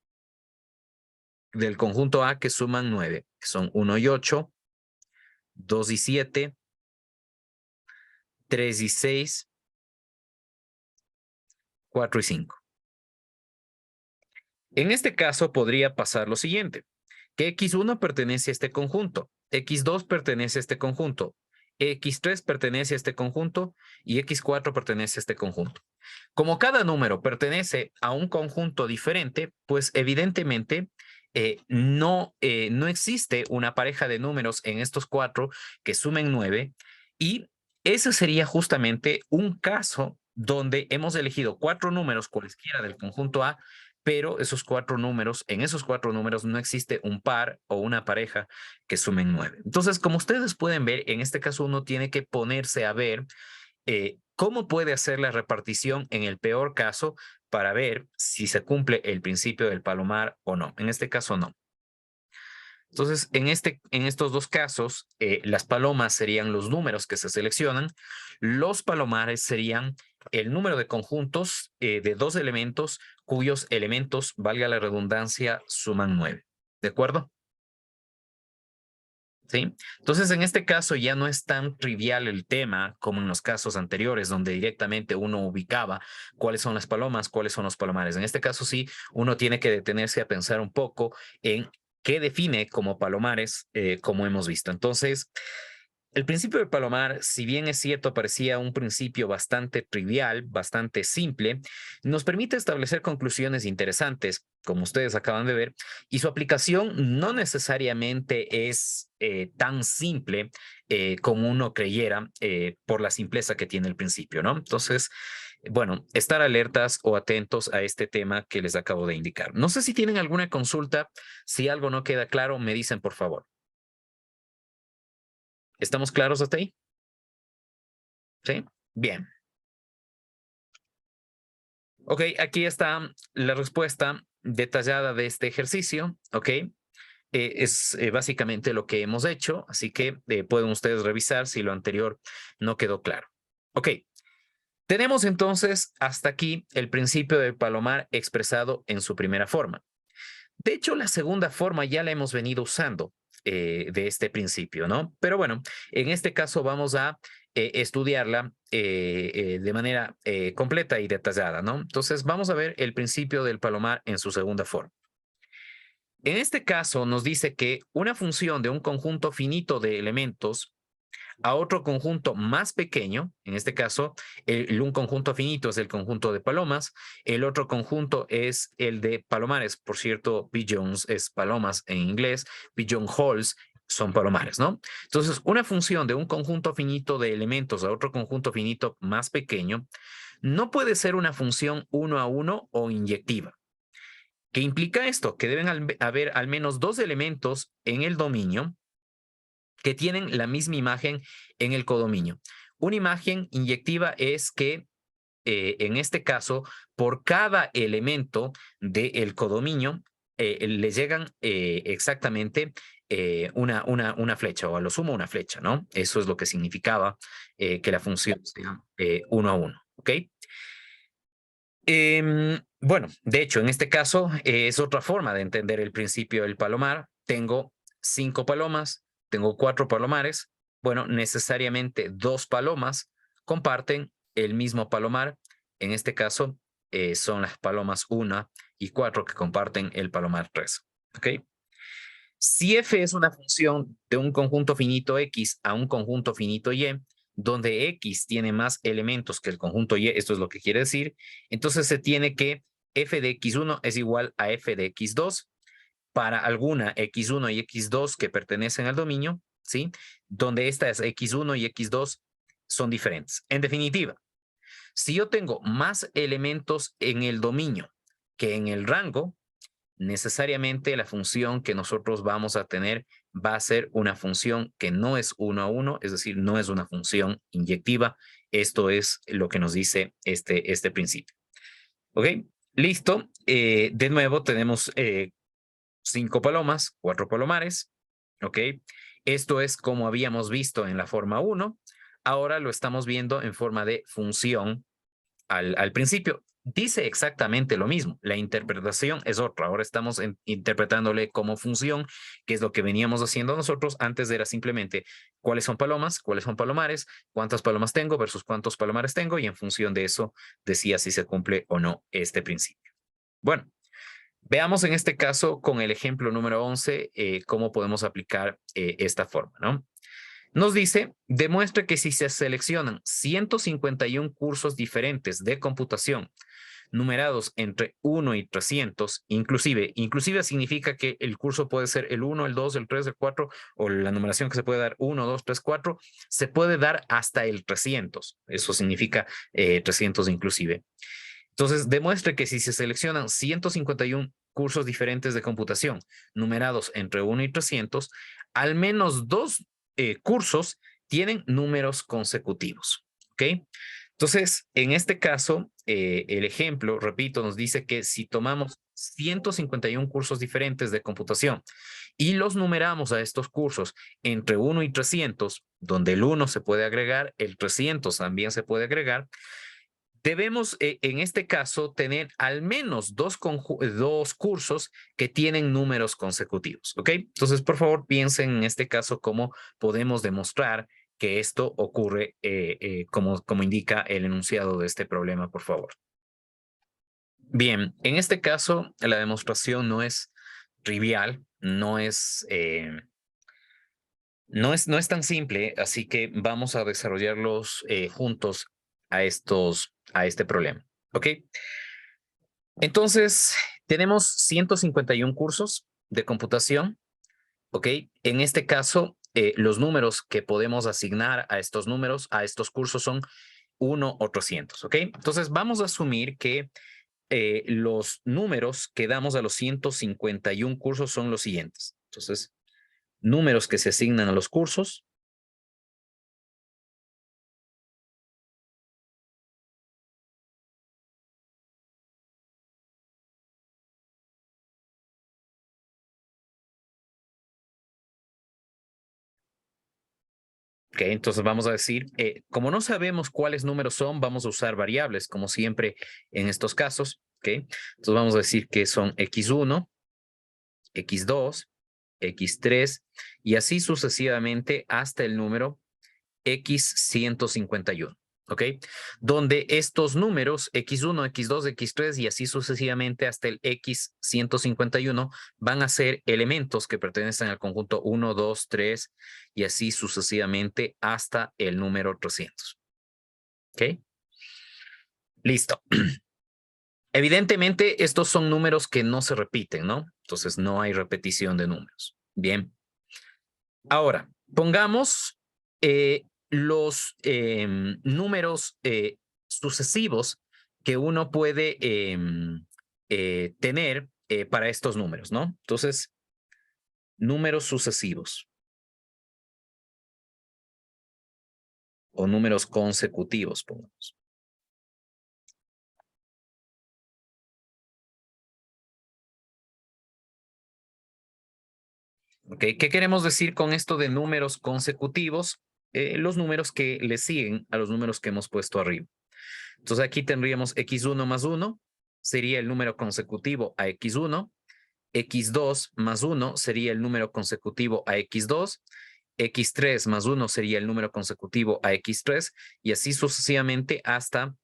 del conjunto A que suman 9, que son 1 y 8, 2 y 7, 3 y 6, 4 y 5. En este caso podría pasar lo siguiente, que x1 pertenece a este conjunto, x2 pertenece a este conjunto, x3 pertenece a este conjunto y x4 pertenece a este conjunto. Como cada número pertenece a un conjunto diferente, pues evidentemente no existe una pareja de números en estos 4 que sumen 9, y ese sería justamente un caso donde hemos elegido 4 números cualesquiera del conjunto A, pero en esos 4 números no existe un par o una pareja que sumen 9. Entonces, como ustedes pueden ver, en este caso uno tiene que ponerse a ver cómo puede hacer la repartición en el peor caso para ver si se cumple el principio del palomar o no. En este caso, no. Entonces, en estos dos casos, las palomas serían los números que se seleccionan. Los palomares serían el número de conjuntos de dos elementos cuyos elementos, valga la redundancia, suman 9. ¿De acuerdo? ¿Sí? Entonces, en este caso ya no es tan trivial el tema como en los casos anteriores, donde directamente uno ubicaba cuáles son las palomas, cuáles son los palomares. En este caso sí, uno tiene que detenerse a pensar un poco en qué define como palomares, como hemos visto. Entonces, el principio del palomar, si bien es cierto, parecía un principio bastante trivial, bastante simple, nos permite establecer conclusiones interesantes, como ustedes acaban de ver, y su aplicación no necesariamente es tan simple como uno creyera por la simpleza que tiene el principio, ¿no? Entonces, bueno, estar alertas o atentos a este tema que les acabo de indicar. No sé si tienen alguna consulta, si algo no queda claro, me dicen por favor. ¿Estamos claros hasta ahí? ¿Sí? Bien. Ok, aquí está la respuesta detallada de este ejercicio, ¿ok? Es básicamente lo que hemos hecho, así que pueden ustedes revisar si lo anterior no quedó claro. Ok, tenemos entonces hasta aquí el principio del palomar expresado en su primera forma. De hecho, la segunda forma ya la hemos venido usando de este principio, ¿no? Pero bueno, en este caso vamos a estudiarla de manera completa y detallada, ¿no? Entonces, vamos a ver el principio del palomar en su segunda forma. En este caso nos dice que una función de un conjunto finito de elementos a otro conjunto más pequeño. En este caso, un conjunto finito es el conjunto de palomas. El otro conjunto es el de palomares. Por cierto, pigeons es palomas en inglés. Pigeonholes son palomares, ¿no? Entonces, una función de un conjunto finito de elementos a otro conjunto finito más pequeño no puede ser una función 1 a 1 o inyectiva. ¿Qué implica esto? Que deben haber al menos dos elementos en el dominio que tienen la misma imagen en el codominio. Una imagen inyectiva es que, en este caso, por cada elemento del codominio, le llegan exactamente una flecha, o a lo sumo una flecha, ¿no? Eso es lo que significaba que la función sea 1 a 1, ¿ok? Bueno, de hecho, en este caso es otra forma de entender el principio del palomar. Tengo 5 palomas, tengo 4 palomares. Bueno, necesariamente 2 palomas comparten el mismo palomar. En este caso son las palomas 1 y 4 que comparten el palomar 3. ¿Ok? Si f es una función de un conjunto finito X a un conjunto finito Y, donde X tiene más elementos que el conjunto Y, esto es lo que quiere decir, entonces se tiene que f de X1 es igual a f de X2 para alguna X1 y X2 que pertenecen al dominio, ¿sí? Donde estas X1 y X2 son diferentes. En definitiva, si yo tengo más elementos en el dominio que en el rango, necesariamente la función que nosotros vamos a tener va a ser una función que no es 1 a 1, es decir, no es una función inyectiva. Esto es lo que nos dice este principio. ¿Ok? Listo. De nuevo tenemos 5 palomas, 4 palomares. ¿Ok? Esto es como habíamos visto en la forma 1. Ahora lo estamos viendo en forma de función al principio. Dice exactamente lo mismo. La interpretación es otra. Ahora estamos interpretándole como función, que es lo que veníamos haciendo nosotros. Antes era simplemente cuáles son palomas, cuáles son palomares, cuántas palomas tengo versus cuántos palomares tengo, y en función de eso decía si se cumple o no este principio. Bueno, veamos en este caso con el ejemplo número 11 cómo podemos aplicar esta forma, ¿no? Nos dice, demuestre que si se seleccionan 151 cursos diferentes de computación numerados entre 1 y 300, inclusive significa que el curso puede ser el 1, el 2, el 3, el 4, o la numeración que se puede dar 1, 2, 3, 4, se puede dar hasta el 300. Eso significa 300 inclusive. Entonces, demuestre que si se seleccionan 151 cursos diferentes de computación numerados entre 1 y 300, al menos 2 cursos tienen números consecutivos. ¿Ok? Entonces, en este caso, el ejemplo, repito, nos dice que si tomamos 151 cursos diferentes de computación y los numeramos a estos cursos entre 1 y 300, donde el 1 se puede agregar, el 300 también se puede agregar, debemos, en este caso, tener al menos dos cursos que tienen números consecutivos, ¿ok? Entonces, por favor, piensen en este caso cómo podemos demostrar que esto ocurre como indica el enunciado de este problema, por favor. Bien, en este caso, la demostración no es trivial, no es tan simple, así que vamos a desarrollarlos juntos a este problema. ¿Ok? Entonces, tenemos 151 cursos de computación. ¿Ok? En este caso, los números que podemos asignar a estos cursos son 1 o 300. ¿Ok? Entonces, vamos a asumir que los números que damos a los 151 cursos son los siguientes. Entonces, números que se asignan a los cursos. Ok, entonces vamos a decir, como no sabemos cuáles números son, vamos a usar variables, como siempre en estos casos. Ok, entonces vamos a decir que son X1, X2, X3 y así sucesivamente hasta el número X151. ¿ok? Donde estos números x1, x2, x3 y así sucesivamente hasta el x151 van a ser elementos que pertenecen al conjunto 1, 2, 3 y así sucesivamente hasta el número 300. ¿Ok? Listo. Evidentemente, estos son números que no se repiten, ¿no? Entonces, no hay repetición de números. Bien. Ahora, pongamos los números sucesivos que uno puede tener para estos números, ¿no? Entonces, números sucesivos o números consecutivos, pongamos. ¿Okay? ¿Qué queremos decir con esto de números consecutivos? Los números que le siguen a los números que hemos puesto arriba. Entonces aquí tendríamos x1 más 1, sería el número consecutivo a x1, x2 más 1 sería el número consecutivo a x2, x3 más 1 sería el número consecutivo a x3 y así sucesivamente hasta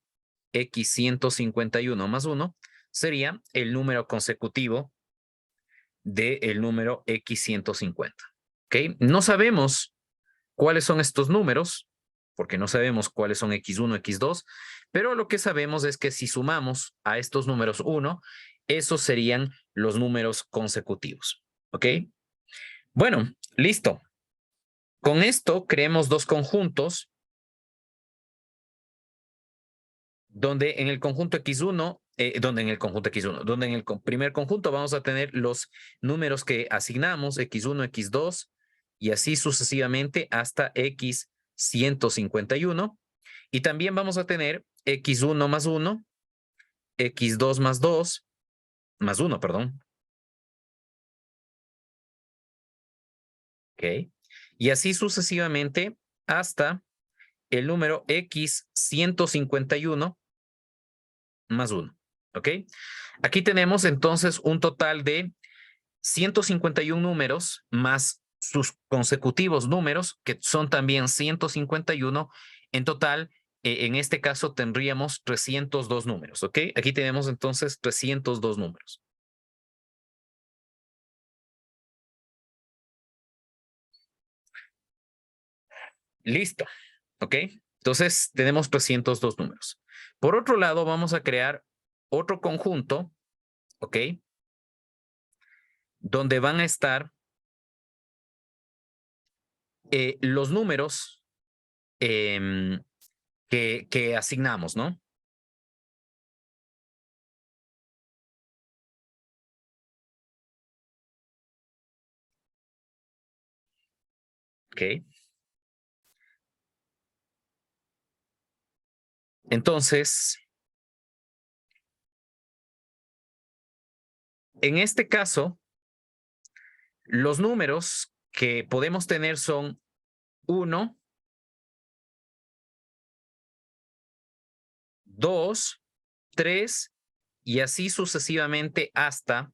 x151 más 1 sería el número consecutivo del número x150. ¿Okay? No sabemos cuáles son estos números, porque no sabemos cuáles son x1, x2, pero lo que sabemos es que si sumamos a estos números 1, esos serían los números consecutivos. ¿Ok? Bueno, listo. Con esto creemos dos conjuntos donde en el conjunto x1, donde en el primer conjunto vamos a tener los números que asignamos, x1, x2, y así sucesivamente hasta x151. Y también vamos a tener x1 más 1, x2 más 2, más 1, perdón. ¿Ok? Y así sucesivamente hasta el número x151 más 1. ¿Ok? Aquí tenemos entonces un total de 151 números más sus consecutivos números, que son también 151. En total, en este caso tendríamos 302 números. ¿Ok? Aquí tenemos entonces 302 números. Listo. ¿Ok? Entonces tenemos 302 números. Por otro lado, vamos a crear otro conjunto, ¿ok? Donde van a estar los números que asignamos, ¿no? ¿Ok? Entonces, en este caso, los números que podemos tener son 1, 2, 3 y así sucesivamente hasta...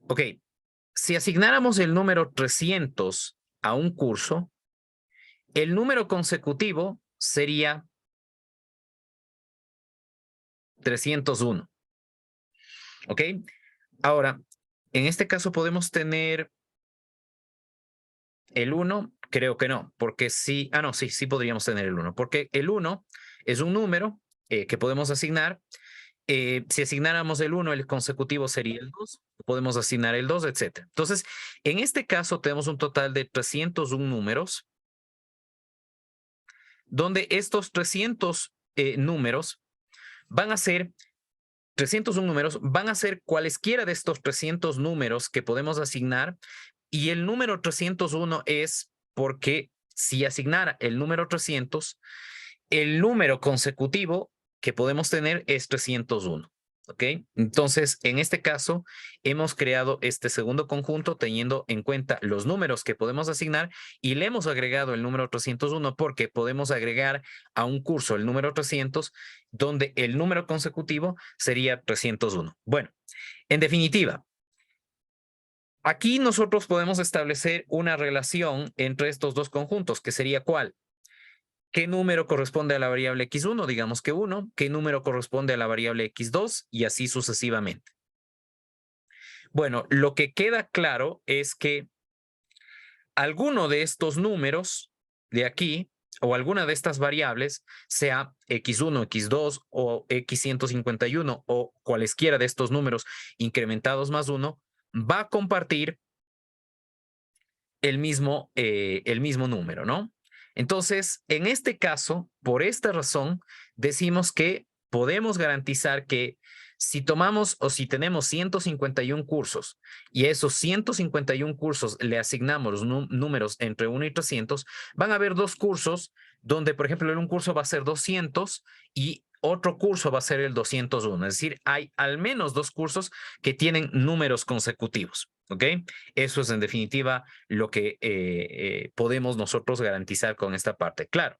Ok, si asignáramos el número 300 a un curso, el número consecutivo sería 301. ¿Ok? Ahora, en este caso podemos tener el 1, creo que no, porque sí, no, sí podríamos tener el 1, porque el 1 es un número que podemos asignar. Si asignáramos el 1, el consecutivo sería el 2, podemos asignar el 2, etc. Entonces, en este caso tenemos un total de 301 números, donde estos 300 números van a ser 301 números, van a ser cualesquiera de estos 300 números que podemos asignar, y el número 301 es porque si asignara el número 300, el número consecutivo que podemos tener es 301. ¿Ok? Entonces, en este caso, hemos creado este segundo conjunto teniendo en cuenta los números que podemos asignar y le hemos agregado el número 301 porque podemos agregar a un curso el número 300 donde el número consecutivo sería 301. Bueno, en definitiva, aquí nosotros podemos establecer una relación entre estos dos conjuntos, que sería ¿cuál? ¿Qué número corresponde a la variable x1? Digamos que 1. ¿Qué número corresponde a la variable x2? Y así sucesivamente. Bueno, lo que queda claro es que alguno de estos números de aquí o alguna de estas variables, sea x1, x2 o x151 o cualesquiera de estos números incrementados más 1, va a compartir el mismo número, ¿no? Entonces, en este caso, por esta razón, decimos que podemos garantizar que si tomamos o si tenemos 151 cursos y esos 151 cursos le asignamos los números entre 1 y 300, van a haber dos cursos donde, por ejemplo, en un curso va a ser 200 y otro curso va a ser el 201. Es decir, hay al menos dos cursos que tienen números consecutivos, ¿ok? Eso es en definitiva lo que podemos nosotros garantizar con esta parte. Claro,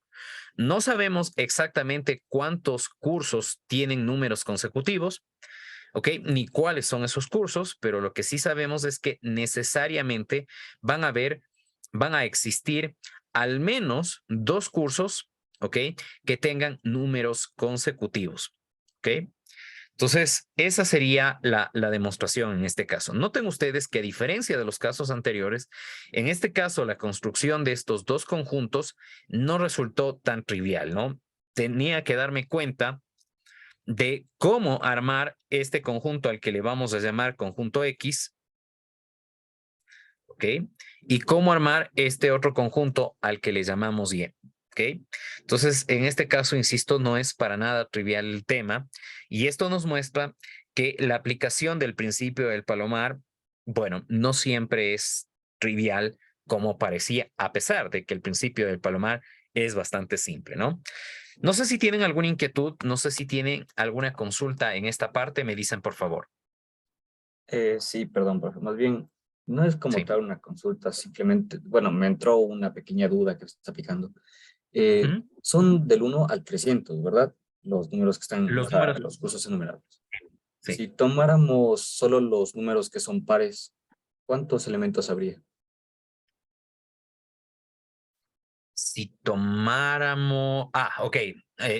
no sabemos exactamente cuántos cursos tienen números consecutivos, ¿ok? Ni cuáles son esos cursos, pero lo que sí sabemos es que necesariamente van a existir al menos dos cursos, ¿ok? Que tengan números consecutivos, ¿ok? Entonces, esa sería la demostración en este caso. Noten ustedes que a diferencia de los casos anteriores, en este caso la construcción de estos dos conjuntos no resultó tan trivial, ¿no? Tenía que darme cuenta de cómo armar este conjunto al que le vamos a llamar conjunto X, ¿ok? Y cómo armar este otro conjunto al que le llamamos Y. ¿Ok? Entonces, en este caso, insisto, no es para nada trivial el tema y esto nos muestra que la aplicación del principio del Palomar, bueno, no siempre es trivial como parecía, a pesar de que el principio del Palomar es bastante simple, ¿no? No sé si tienen alguna inquietud, no sé si tienen alguna consulta en esta parte, me dicen por favor. Sí, perdón, profe. Más bien, no es como Sí. tal una consulta, simplemente, bueno, me entró una pequeña duda que se está aplicando. Ujú. Son del 1 al 300, ¿verdad? Los números que están, o Los sea, números, los cursos enumerables. sí. Si tomáramos solo los números que son pares, ¿cuántos elementos habría? Si tomáramos, ok,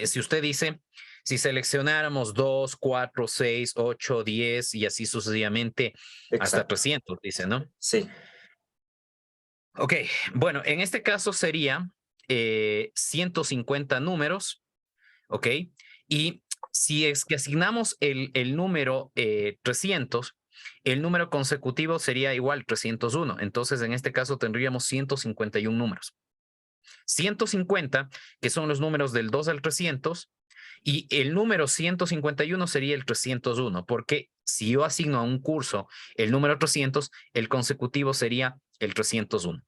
si usted dice, si seleccionáramos 2, 4, 6, 8, 10 y así sucesivamente hasta Exacto. 300, dice, ¿no? Sí. Ok, bueno, en este caso sería 150 números, ¿ok? Y si es que asignamos el número 300, el número consecutivo sería igual 301. Entonces, en este caso tendríamos 151 números. 150, que son los números del 2 al 300, y el número 151 sería el 301, porque si yo asigno a un curso el número 300, el consecutivo sería el 301.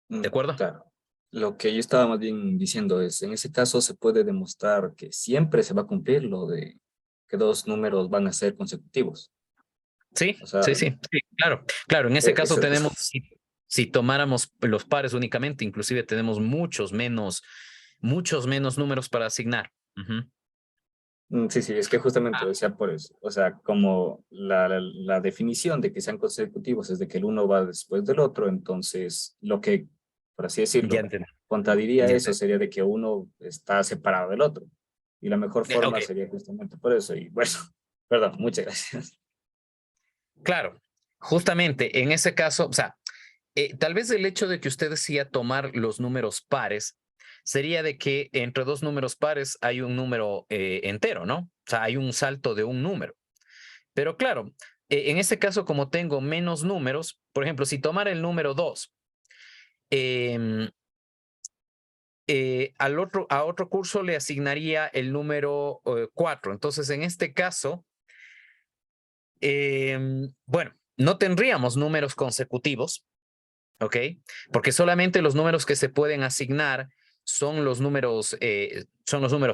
¿De acuerdo? Claro. Lo que yo estaba más bien diciendo es, en ese caso se puede demostrar que siempre se va a cumplir lo de que dos números van a ser consecutivos. Sí, O sea, sí, claro. Claro, en ese caso eso. tenemos, si tomáramos los pares únicamente, inclusive tenemos muchos menos números para asignar. Ujú. Sí, sí, es que justamente decía por eso. O sea, como la definición de que sean consecutivos es de que el uno va después del otro, entonces lo que, por así decirlo, Ya entendí. contradiría Ya eso entendí. sería de que uno está separado del otro. Y la mejor forma Ok, sería justamente por eso. Y bueno, perdón, muchas gracias. claro. Justamente en ese caso, o sea, tal vez el hecho de que usted decía tomar los números pares sería de que entre dos números pares hay un número entero, ¿no? O sea, hay un salto de un número. Pero claro, en este caso, como tengo menos números, por ejemplo, si tomara el número 2, a otro curso le asignaría el número 4. Entonces, en este caso, bueno, no tendríamos números consecutivos, ¿ok? Porque solamente los números que se pueden asignar son los números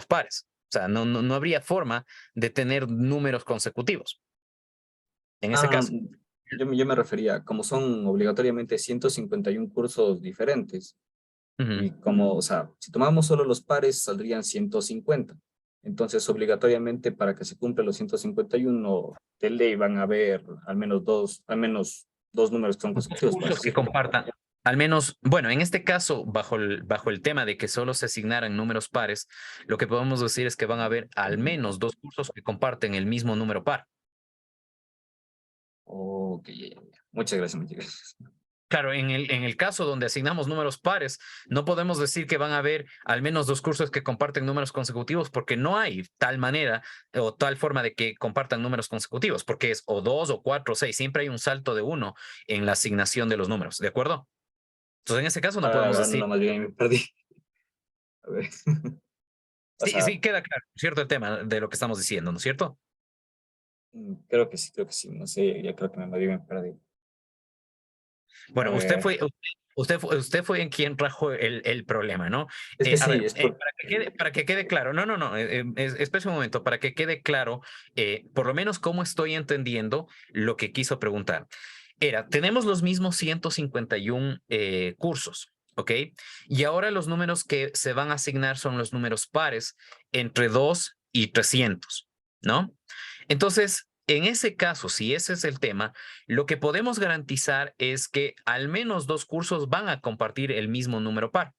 pares. O sea, no habría forma de tener números consecutivos en ese Ah, caso. yo me refería, como son obligatoriamente 151 cursos diferentes, Ujú. y como, o sea, si tomamos solo los pares, saldrían 150. Entonces, obligatoriamente, para que se cumplan los 151 de ley, van a haber al menos dos números que son Dos consecutivos, por cursos así que decirlo. compartan. Al menos, bueno, en este caso, bajo el tema de que solo se asignaran números pares, lo que podemos decir es que van a haber al menos 2 cursos que comparten el mismo número par. Ok, ya. Muchas gracias, muchas gracias. Claro, en el caso donde asignamos números pares, no podemos decir que van a haber al menos 2 cursos que comparten números consecutivos porque no hay tal manera o tal forma de que compartan números consecutivos, porque es o 2 o 4 o 6, siempre hay un salto de 1 en la asignación de los números, ¿de acuerdo? Entonces, en ese caso no podemos decir... No, más bien me perdí. A ver. O Sí, sea, sí, queda claro, ¿cierto? El tema de lo que estamos diciendo, ¿no es cierto? creo que sí, creo que sí. No sé, ya creo que más bien me perdí. A Bueno, ver. usted fue en quien trajo el problema, ¿no? Es que A sí, ver, es por... para que quede claro, no, espera un momento, para que quede claro, por lo menos cómo estoy entendiendo lo que quiso preguntar. Tenemos los mismos 151 cursos, ¿ok? Y ahora los números que se van a asignar son los números pares entre 2 y 300, ¿no? Entonces, en ese caso, si ese es el tema, lo que podemos garantizar es que al menos 2 cursos van a compartir el mismo número par.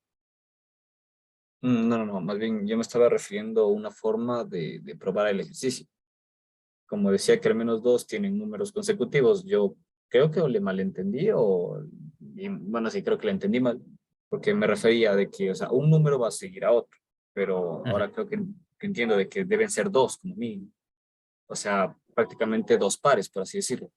No, no, no, más bien yo me estaba refiriendo a una forma de probar el ejercicio. Como decía que al menos 2 tienen números consecutivos, yo creo que le malentendí y, bueno, sí, creo que le entendí mal, porque me refería de que, o sea, un número va a seguir a otro, pero Ujú. ahora creo que entiendo de que deben ser 2 como mínimo. O sea, prácticamente 2 pares, por así decirlo.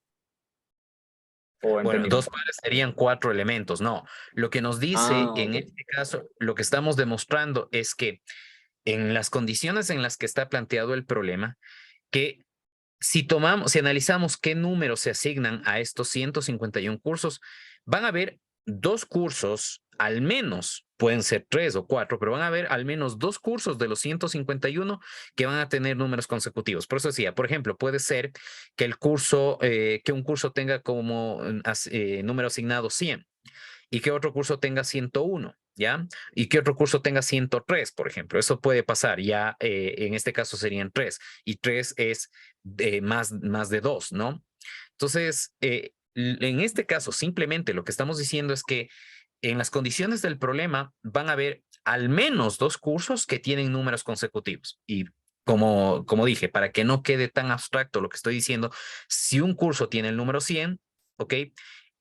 O Bueno, entendí mal. 2 pares serían 4 elementos, no. Lo que nos dice Ah, en ok. este caso, lo que estamos demostrando es que en las condiciones en las que está planteado el problema, que si analizamos qué números se asignan a estos 151 cursos, van a haber 2 cursos, al menos, pueden ser 3 o 4, pero van a haber al menos 2 cursos de los 151 que van a tener números consecutivos. Por eso decía, por ejemplo, puede ser que que un curso tenga como número asignado 100 y que otro curso tenga 101. ¿Ya? Y que otro curso tenga 103, por ejemplo. Eso puede pasar. Ya en este caso serían 3 y 3 es más de 2, ¿no? Entonces, en este caso, simplemente lo que estamos diciendo es que en las condiciones del problema van a haber al menos 2 cursos que tienen números consecutivos. Y como dije, para que no quede tan abstracto lo que estoy diciendo, si un curso tiene el número 100, ¿ok?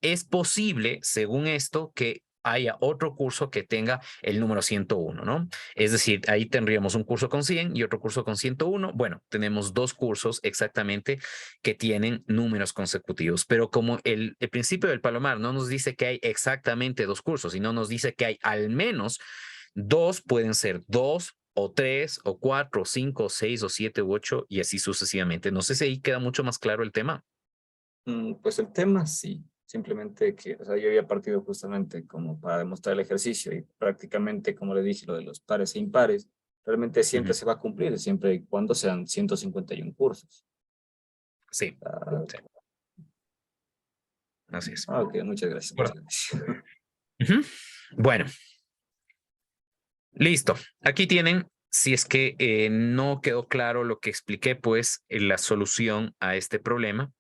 Es posible, según esto, que haya otro curso que tenga el número 101, ¿no? Es decir, ahí tendríamos un curso con 100 y otro curso con 101. Bueno, tenemos 2 cursos exactamente que tienen números consecutivos, pero como el principio del Palomar no nos dice que hay exactamente 2 cursos, sino nos dice que hay al menos 2, pueden ser 2 o 3 o 4 o 5 o 6 o 7 u 8 y así sucesivamente. No sé si ahí queda mucho más claro el tema. Pues el tema sí, simplemente que, o sea, yo había partido justamente como para demostrar el ejercicio y prácticamente, como le dije, lo de los pares e impares, realmente siempre Ujú. se va a cumplir, siempre y cuando sean 151 cursos. Sí, Ah, sí, así es. ok, muchas gracias, muchas gracias. Ujú. Bueno, listo. Aquí tienen, si es que no quedó claro lo que expliqué, pues la solución a este problema,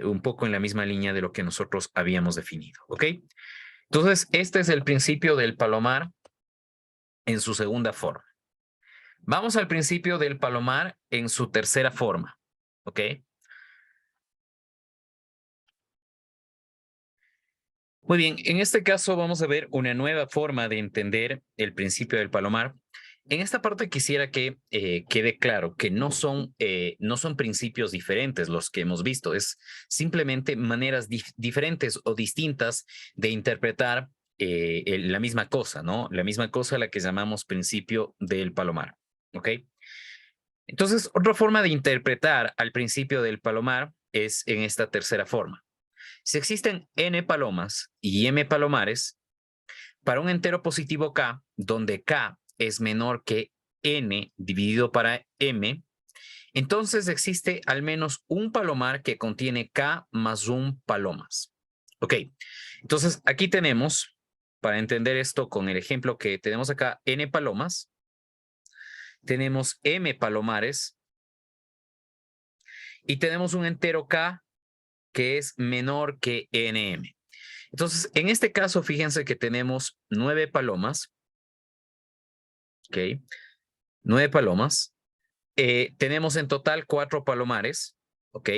un poco en la misma línea de lo que nosotros habíamos definido, ¿ok? Entonces, este es el principio del Palomar en su segunda forma. Vamos al principio del Palomar en su tercera forma, ¿ok? Muy bien, en este caso vamos a ver una nueva forma de entender el principio del Palomar. En esta parte quisiera que quede claro que no son principios diferentes los que hemos visto, es simplemente maneras diferentes o distintas de interpretar la misma cosa, ¿no? La misma cosa a la que llamamos principio del Palomar, ¿ok? Entonces, otra forma de interpretar al principio del Palomar es en esta tercera forma. Si existen n palomas y m palomares, para un entero positivo k, donde k es menor que n dividido para m, entonces existe al menos un palomar que contiene k más un palomas. Ok, entonces aquí tenemos, para entender esto con el ejemplo que tenemos acá, n palomas, tenemos m palomares y tenemos un entero k que es menor que nm. Entonces, en este caso, fíjense que tenemos 9 palomas. ¿Ok? 9 palomas. Tenemos en total 4 palomares. ¿Ok?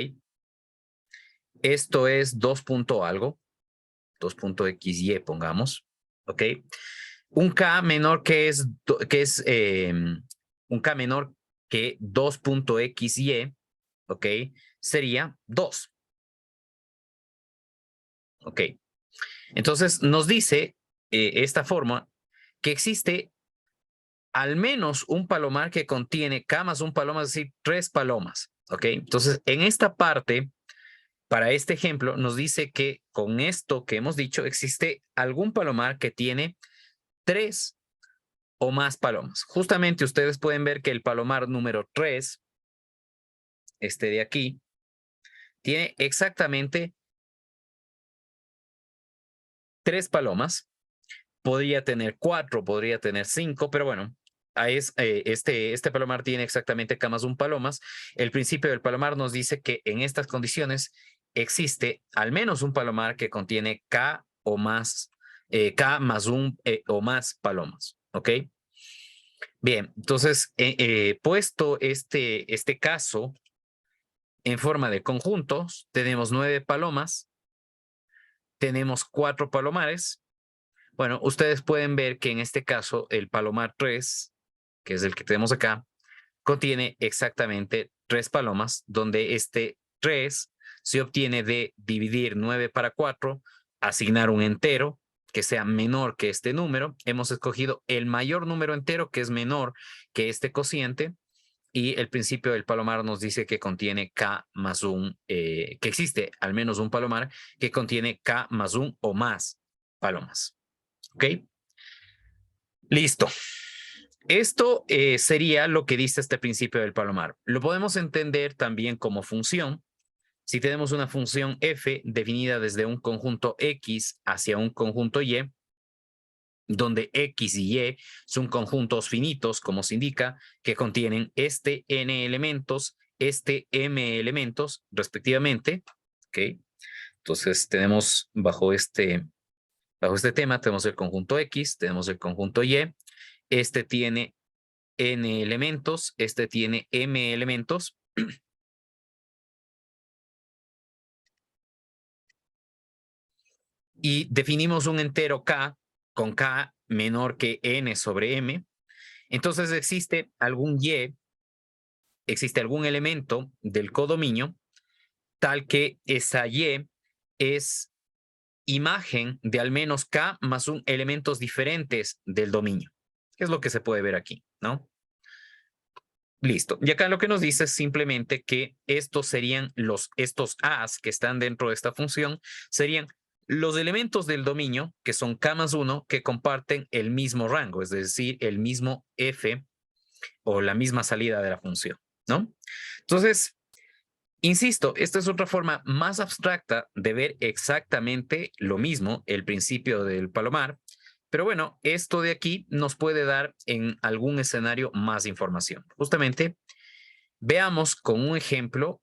Esto es 2 punto algo. 2.xy, pongamos. ¿Ok? Un K menor que es un K menor que 2.xy, ¿ok? Sería 2. ¿Ok? Entonces nos dice esta forma que existe al menos un palomar que contiene K más un palomar, es decir, 3 palomas. ¿Ok? Entonces en esta parte, para este ejemplo, nos dice que con esto que hemos dicho, existe algún palomar que tiene 3 o más palomas. Justamente ustedes pueden ver que el palomar número 3, este de aquí, tiene exactamente 3 palomas. Podría tener 4, podría tener 5, pero bueno, este palomar tiene exactamente K más un palomas. El principio del palomar nos dice que en estas condiciones existe al menos un palomar que contiene K o más, K más un o más palomas. ¿Ok? Bien, entonces, puesto este caso en forma de conjuntos, tenemos 9 palomas, tenemos 4 palomares. Bueno, ustedes pueden ver que en este caso el palomar 3, que es el que tenemos acá, contiene exactamente 3 palomas, donde este 3 se obtiene de dividir 9 para 4, asignar un entero que sea menor que este número. Hemos escogido el mayor número entero que es menor que este cociente. Y el principio del palomar nos dice que contiene K más un, que existe al menos un palomar que contiene K más un o más palomas. ¿Ok? Listo. Esto sería lo que dice este principio del palomar. Lo podemos entender también como función. Si tenemos una función f definida desde un conjunto X hacia un conjunto Y, donde X y Y son conjuntos finitos, como se indica, que contienen este n elementos, este m elementos, respectivamente. ¿Ok? Entonces tenemos bajo este tema, tenemos el conjunto X, tenemos el conjunto Y. Este tiene n elementos, este tiene m elementos. Y definimos un entero K con K menor que n sobre m. Entonces existe algún Y, existe algún elemento del codominio tal que esa Y es imagen de al menos K más un elementos diferentes del dominio. ¿Qué es lo que se puede ver aquí? ¿No? Listo. Y acá lo que nos dice es simplemente que estos serían estos A's que están dentro de esta función, serían los elementos del dominio, que son K más 1, que comparten el mismo rango, es decir, el mismo F o la misma salida de la función, ¿no? Entonces, insisto, esta es otra forma más abstracta de ver exactamente lo mismo, el principio del palomar, pero bueno, esto de aquí nos puede dar en algún escenario más información. Justamente, veamos con un ejemplo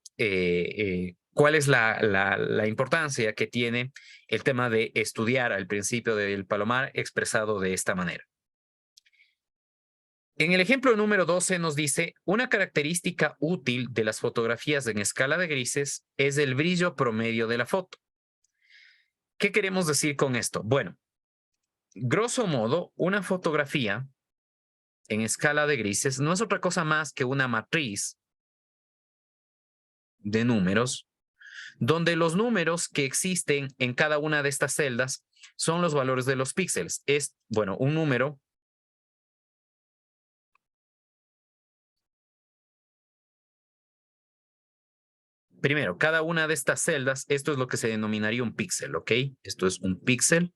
cuál es la importancia que tiene el tema de estudiar al principio del palomar expresado de esta manera. En el ejemplo número 12 nos dice, una característica útil de las fotografías en escala de grises es el brillo promedio de la foto. ¿Qué queremos decir con esto? Bueno, grosso modo, una fotografía en escala de grises no es otra cosa más que una matriz de números, donde los números que existen en cada una de estas celdas son los valores de los píxeles. Es, bueno, un número primero, cada una de estas celdas, esto es lo que se denominaría un píxel, ¿ok? Esto es un píxel.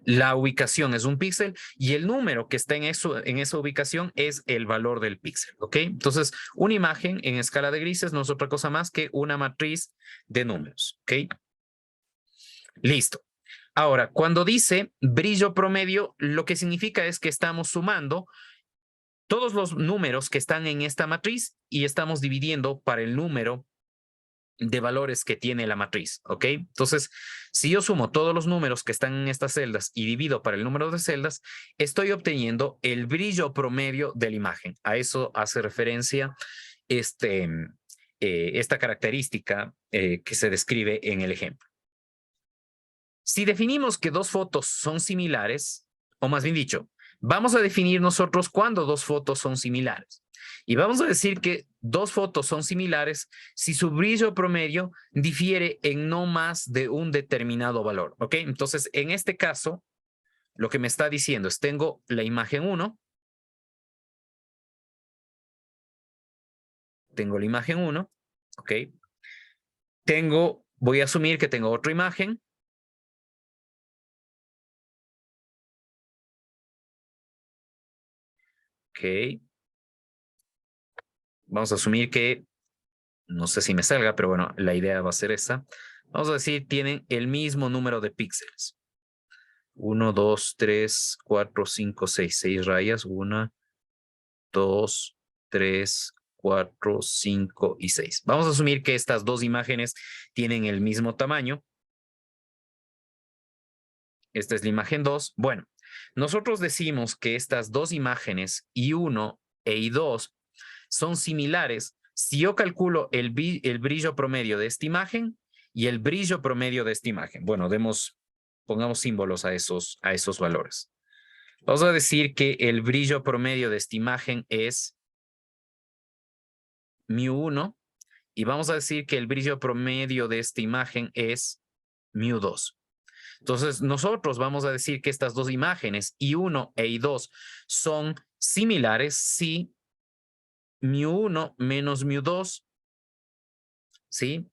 La ubicación es un píxel y el número que está en esa ubicación es el valor del píxel, ¿ok? Entonces, una imagen en escala de grises no es otra cosa más que una matriz de números, ¿ok? Listo. Ahora, cuando dice brillo promedio, lo que significa es que estamos sumando todos los números que están en esta matriz y estamos dividiendo para el número de valores que tiene la matriz, ¿ok? Entonces, si yo sumo todos los números que están en estas celdas y divido para el número de celdas, estoy obteniendo el brillo promedio de la imagen. A eso hace referencia esta característica que se describe en el ejemplo. Si definimos que dos fotos son similares, o más bien dicho, vamos a definir nosotros cuándo dos fotos son similares. Y vamos a decir que dos fotos son similares si su brillo promedio difiere en no más de un determinado valor, ¿ok? Entonces, en este caso, lo que me está diciendo es, tengo la imagen 1, tengo la imagen 1, ¿ok? Voy a asumir que tengo otra imagen. Ok. Vamos a asumir que, no sé si me salga, pero bueno, la idea va a ser esa. Vamos a decir, tienen el mismo número de píxeles. 1, 2, 3, 4, 5, 6. 6 rayas. 1, 2, 3, 4, 5 y 6. Vamos a asumir que estas dos imágenes tienen el mismo tamaño. Esta es la imagen 2. Bueno, nosotros decimos que estas dos imágenes, I1 e I2, son similares si yo calculo el brillo promedio de esta imagen y el brillo promedio de esta imagen. Bueno, pongamos símbolos a esos valores. Vamos a decir que el brillo promedio de esta imagen es μ1 y vamos a decir que el brillo promedio de esta imagen es μ2. Entonces, nosotros vamos a decir que estas dos imágenes, I1 e I2, son similares si μ1 menos μ2, ¿sí?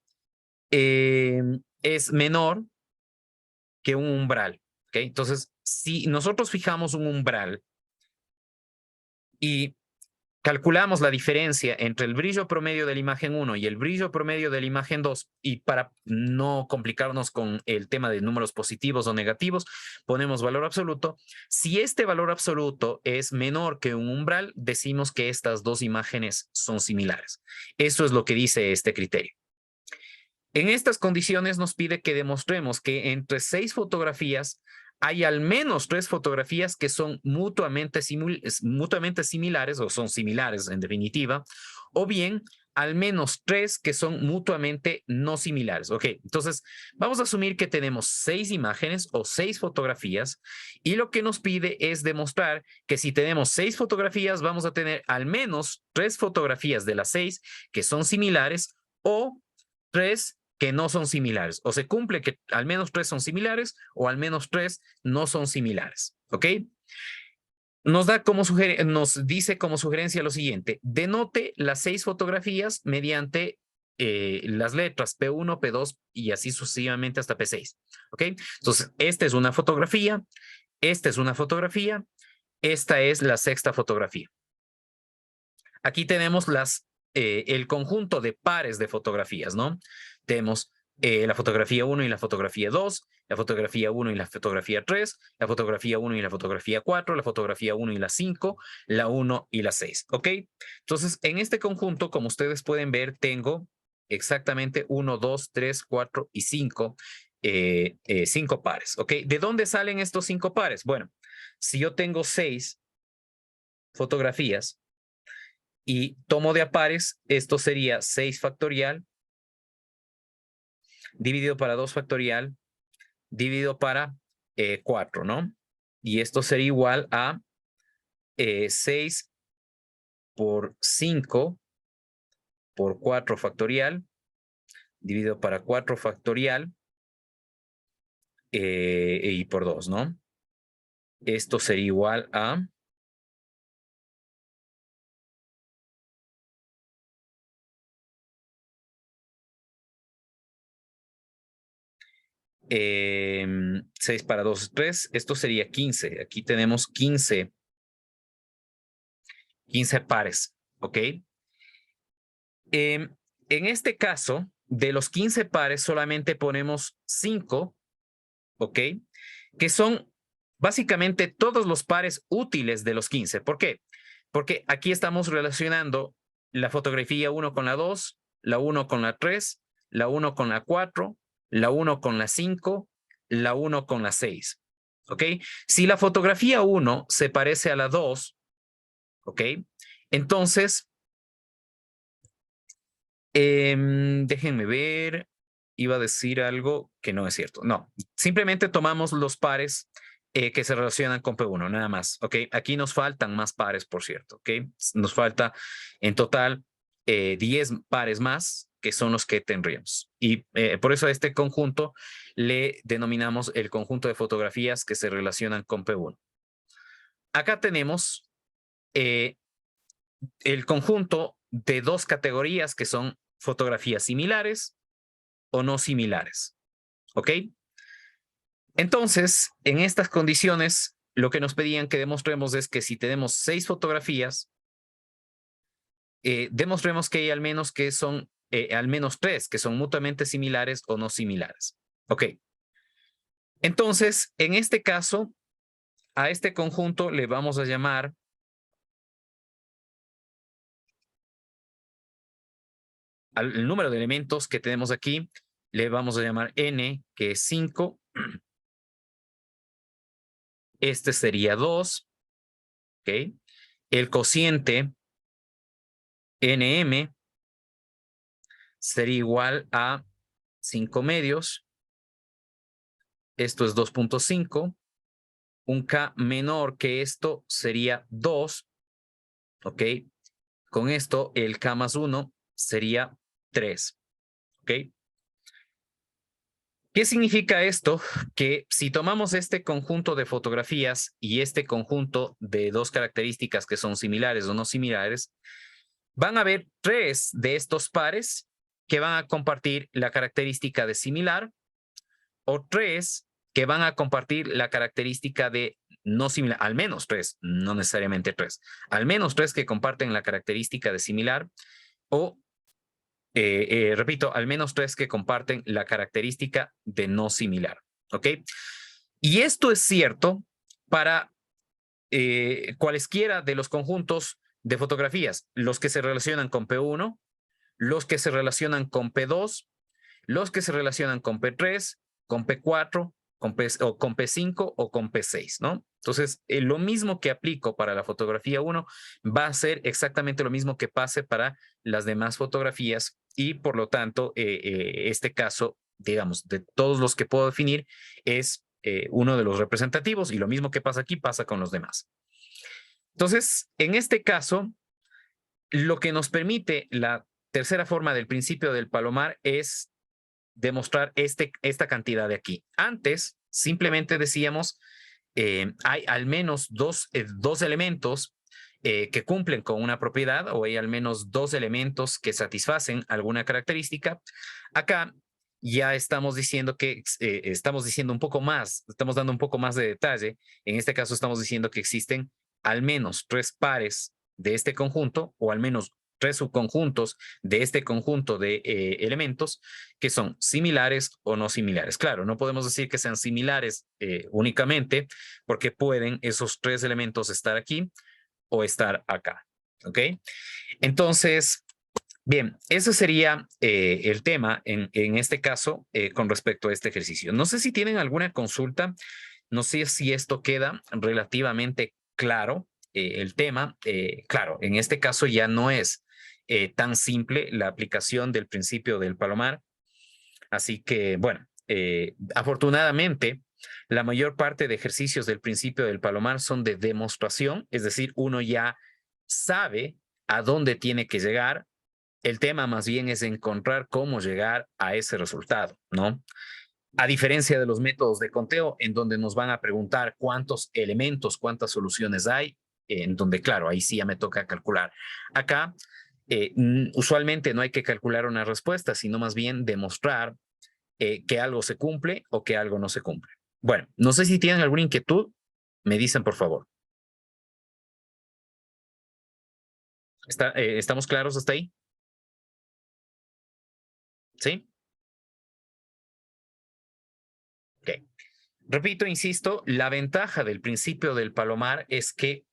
Es menor que un umbral, ¿ok? Entonces, si nosotros fijamos un umbral y calculamos la diferencia entre el brillo promedio de la imagen 1 y el brillo promedio de la imagen 2, y para no complicarnos con el tema de números positivos o negativos, ponemos valor absoluto. Si este valor absoluto es menor que un umbral, decimos que estas dos imágenes son similares. Eso es lo que dice este criterio. En estas condiciones nos pide que demostremos que entre 6 fotografías hay al menos 3 fotografías que son mutuamente similares o son similares en definitiva, o bien al menos 3 que son mutuamente no similares. Ok, entonces vamos a asumir que tenemos 6 imágenes o 6 fotografías y lo que nos pide es demostrar que si tenemos 6 fotografías vamos a tener al menos 3 fotografías de las 6 que son similares o 3 que no son similares, o se cumple que al menos 3 son similares o al menos 3 no son similares, ¿ok? Nos dice como sugerencia lo siguiente: denote las 6 fotografías mediante las letras P1, P2 y así sucesivamente hasta P6, ¿ok? Entonces, esta es una fotografía, esta es una fotografía, esta es la 6ª fotografía. Aquí tenemos el conjunto de pares de fotografías, ¿no? Tenemos la fotografía 1 y la fotografía 2, la fotografía 1 y la fotografía 3, la fotografía 1 y la fotografía 4, la fotografía 1 y la 5, la 1 y la 6, ¿ok? Entonces, en este conjunto, como ustedes pueden ver, tengo exactamente 1, 2, 3, 4 y 5, 5 pares, ¿ok? ¿De dónde salen estos 5 pares? Bueno, si yo tengo 6 fotografías y tomo de a pares, esto sería 6 factorial dividido para 2 factorial, dividido para 4, ¿no? Y esto sería igual a 6 por 5 por 4 factorial, dividido para 4 factorial y por 2, ¿no? Esto sería igual a 6 para 2 es 3. Esto sería 15. Aquí tenemos 15 pares, ¿ok? En este caso, de los 15 pares solamente ponemos 5, ¿ok? Que son básicamente todos los pares útiles de los 15. ¿Por qué? Porque aquí estamos relacionando la fotografía 1 con la 2, la 1 con la 3, la 1 con la 4, la 1 con la 5, la 1 con la 6. ¿Ok? Si la fotografía 1 se parece a la 2, ¿ok? Entonces, déjenme ver, iba a decir algo que no es cierto. No, simplemente tomamos los pares que se relacionan con P1, nada más, ¿ok? Aquí nos faltan más pares, por cierto, ¿ok? Nos falta en total 10 pares más, que son los que tendríamos. Y por eso a este conjunto le denominamos el conjunto de fotografías que se relacionan con P1. Acá tenemos el conjunto de dos categorías que son fotografías similares o no similares. ¿Ok? Entonces, en estas condiciones, lo que nos pedían que demostremos es que si tenemos 6 fotografías, demostremos que hay al menos 3 que son mutuamente similares o no similares. ¿Ok? Entonces, en este caso, a este conjunto le vamos a llamar el número de elementos que tenemos aquí, le vamos a llamar n, que es 5. Este sería 2. ¿Ok? El cociente nm sería igual a 5 medios. Esto es 2.5. Un k menor que esto sería 2. ¿Ok? Con esto el k más 1 sería 3. ¿Ok? ¿Qué significa esto? Que si tomamos este conjunto de fotografías y este conjunto de dos características que son similares o no similares, van a haber 3 de estos pares que van a compartir la característica de similar o 3 que van a compartir la característica de no similar, al menos 3, no necesariamente 3, al menos 3 que comparten la característica de similar o repito, al menos 3 que comparten la característica de no similar. ¿Ok? Y esto es cierto para cualesquiera de los conjuntos de fotografías, los que se relacionan con P1, los que se relacionan con P2, los que se relacionan con P3, con P4, con P5 o con P6, ¿no? Entonces, lo mismo que aplico para la fotografía 1 va a ser exactamente lo mismo que pase para las demás fotografías y por lo tanto, este caso, digamos, de todos los que puedo definir es uno de los representativos y lo mismo que pasa aquí pasa con los demás. Entonces, en este caso, lo que nos permite la tercera forma del principio del palomar es demostrar esta cantidad de aquí. Antes, simplemente decíamos, hay al menos dos elementos que cumplen con una propiedad o hay al menos 2 elementos que satisfacen alguna característica. Acá ya estamos diciendo que estamos diciendo un poco más, estamos dando un poco más de detalle. En este caso estamos diciendo que existen al menos 3 pares de este conjunto o al menos 3 subconjuntos de este conjunto de elementos que son similares o no similares. Claro, no podemos decir que sean similares únicamente porque pueden esos 3 elementos estar aquí o estar acá. ¿Ok? Entonces, bien, ese sería el tema en este caso con respecto a este ejercicio. No sé si tienen alguna consulta, no sé si esto queda relativamente claro. El tema, claro, en este caso ya no es tan simple la aplicación del principio del palomar. Así que, bueno, afortunadamente, la mayor parte de ejercicios del principio del palomar son de demostración, es decir, uno ya sabe a dónde tiene que llegar. El tema más bien es encontrar cómo llegar a ese resultado, ¿no? A diferencia de los métodos de conteo, en donde nos van a preguntar cuántos elementos, cuántas soluciones hay, en donde, claro, ahí sí ya me toca calcular. Acá, usualmente no hay que calcular una respuesta, sino más bien demostrar que algo se cumple o que algo no se cumple. Bueno, no sé si tienen alguna inquietud, me dicen por favor. ¿Estamos claros hasta ahí? ¿Sí? Ok. Repito, insisto, la ventaja del principio del palomar es que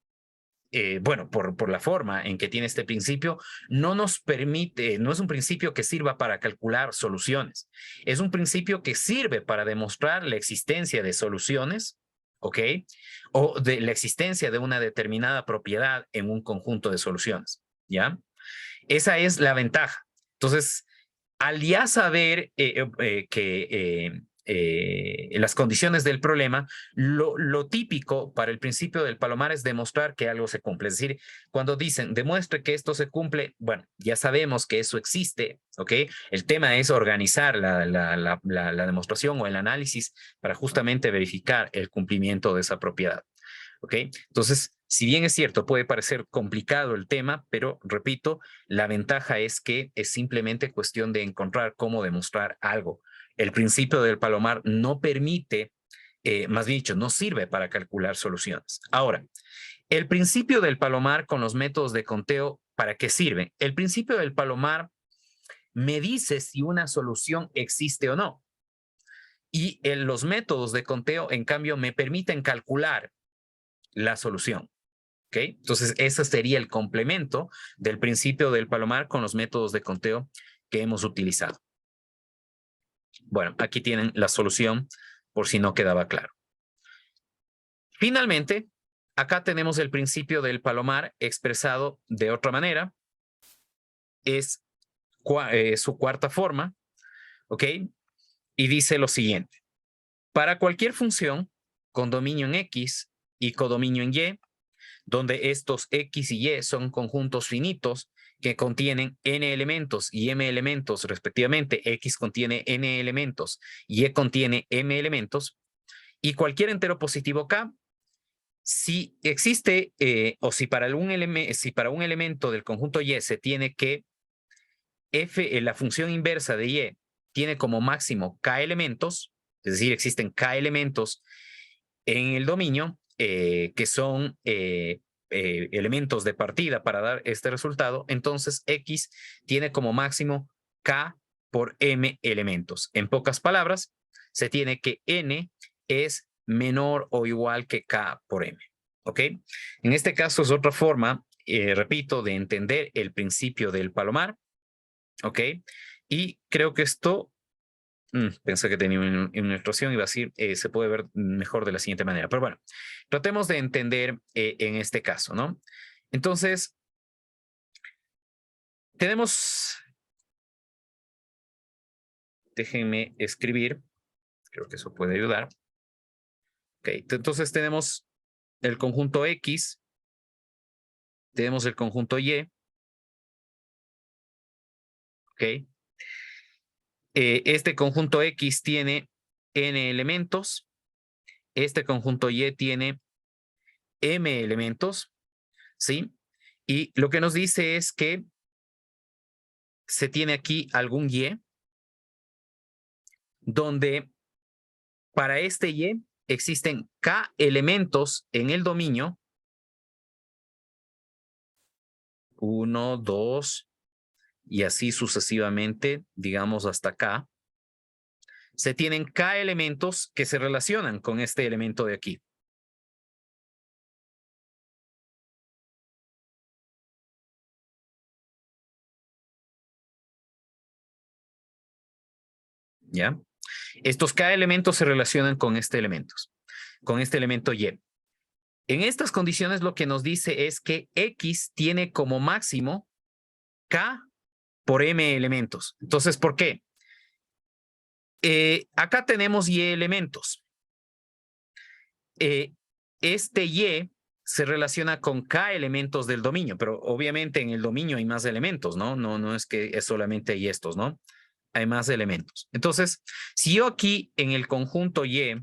bueno, por la forma en que tiene este principio, no nos permite, no es un principio que sirva para calcular soluciones. Es un principio que sirve para demostrar la existencia de soluciones, ¿ok? O de la existencia de una determinada propiedad en un conjunto de soluciones, ¿ya? Esa es la ventaja. Entonces, al ya saber las condiciones del problema, lo típico para el principio del Palomar es demostrar que algo se cumple. Es decir, cuando dicen demuestre que esto se cumple, bueno, ya sabemos que eso existe, ¿ok? El tema es organizar la demostración o el análisis para justamente verificar el cumplimiento de esa propiedad. ¿Ok? Entonces, si bien es cierto, puede parecer complicado el tema, pero repito, la ventaja es que es simplemente cuestión de encontrar cómo demostrar algo. El principio del Palomar no permite, más bien dicho, no sirve para calcular soluciones. Ahora, el principio del Palomar con los métodos de conteo, ¿para qué sirve? El principio del Palomar me dice si una solución existe o no. Y los métodos de conteo, en cambio, me permiten calcular la solución. ¿Ok? Entonces, ese sería el complemento del principio del Palomar con los métodos de conteo que hemos utilizado. Bueno, aquí tienen la solución por si no quedaba claro. Finalmente, acá tenemos el principio del Palomar expresado de otra manera. Es su cuarta forma, ¿ok? Y dice lo siguiente. Para cualquier función con dominio en X y codominio en Y, donde estos X y Y son conjuntos finitos que contienen n elementos y m elementos respectivamente, X contiene n elementos, Y contiene m elementos, y cualquier entero positivo K, si existe o si para un elemento del conjunto Y se tiene que la función inversa de Y tiene como máximo K elementos, es decir, existen K elementos en el dominio que son elementos de partida para dar este resultado, entonces X tiene como máximo K por M elementos. En pocas palabras, se tiene que N es menor o igual que K por M. ¿Ok? En este caso es otra forma, repito, de entender el principio del Palomar. ¿Ok? Y creo que esto pensé que tenía una ilustración, iba a decir, se puede ver mejor de la siguiente manera. Pero bueno, tratemos de entender en este caso, ¿no? Entonces, tenemos, déjenme escribir, creo que eso puede ayudar. Ok, entonces tenemos el conjunto X, tenemos el conjunto Y, ok. Este conjunto X tiene n elementos, este conjunto Y tiene m elementos, ¿sí? Y lo que nos dice es que se tiene aquí algún Y, donde para este Y existen K elementos en el dominio, 1, 2, y así sucesivamente, digamos hasta K. Se tienen K elementos que se relacionan con este elemento de aquí. ¿Ya? Estos K elementos se relacionan con este elemento Y. En estas condiciones lo que nos dice es que X tiene como máximo K por M elementos. Entonces, ¿por qué? Acá tenemos Y elementos. Este Y se relaciona con K elementos del dominio, pero obviamente en el dominio hay más elementos, ¿no? No es que es solamente hay estos, ¿no? Hay más elementos. Entonces, si yo aquí en el conjunto Y,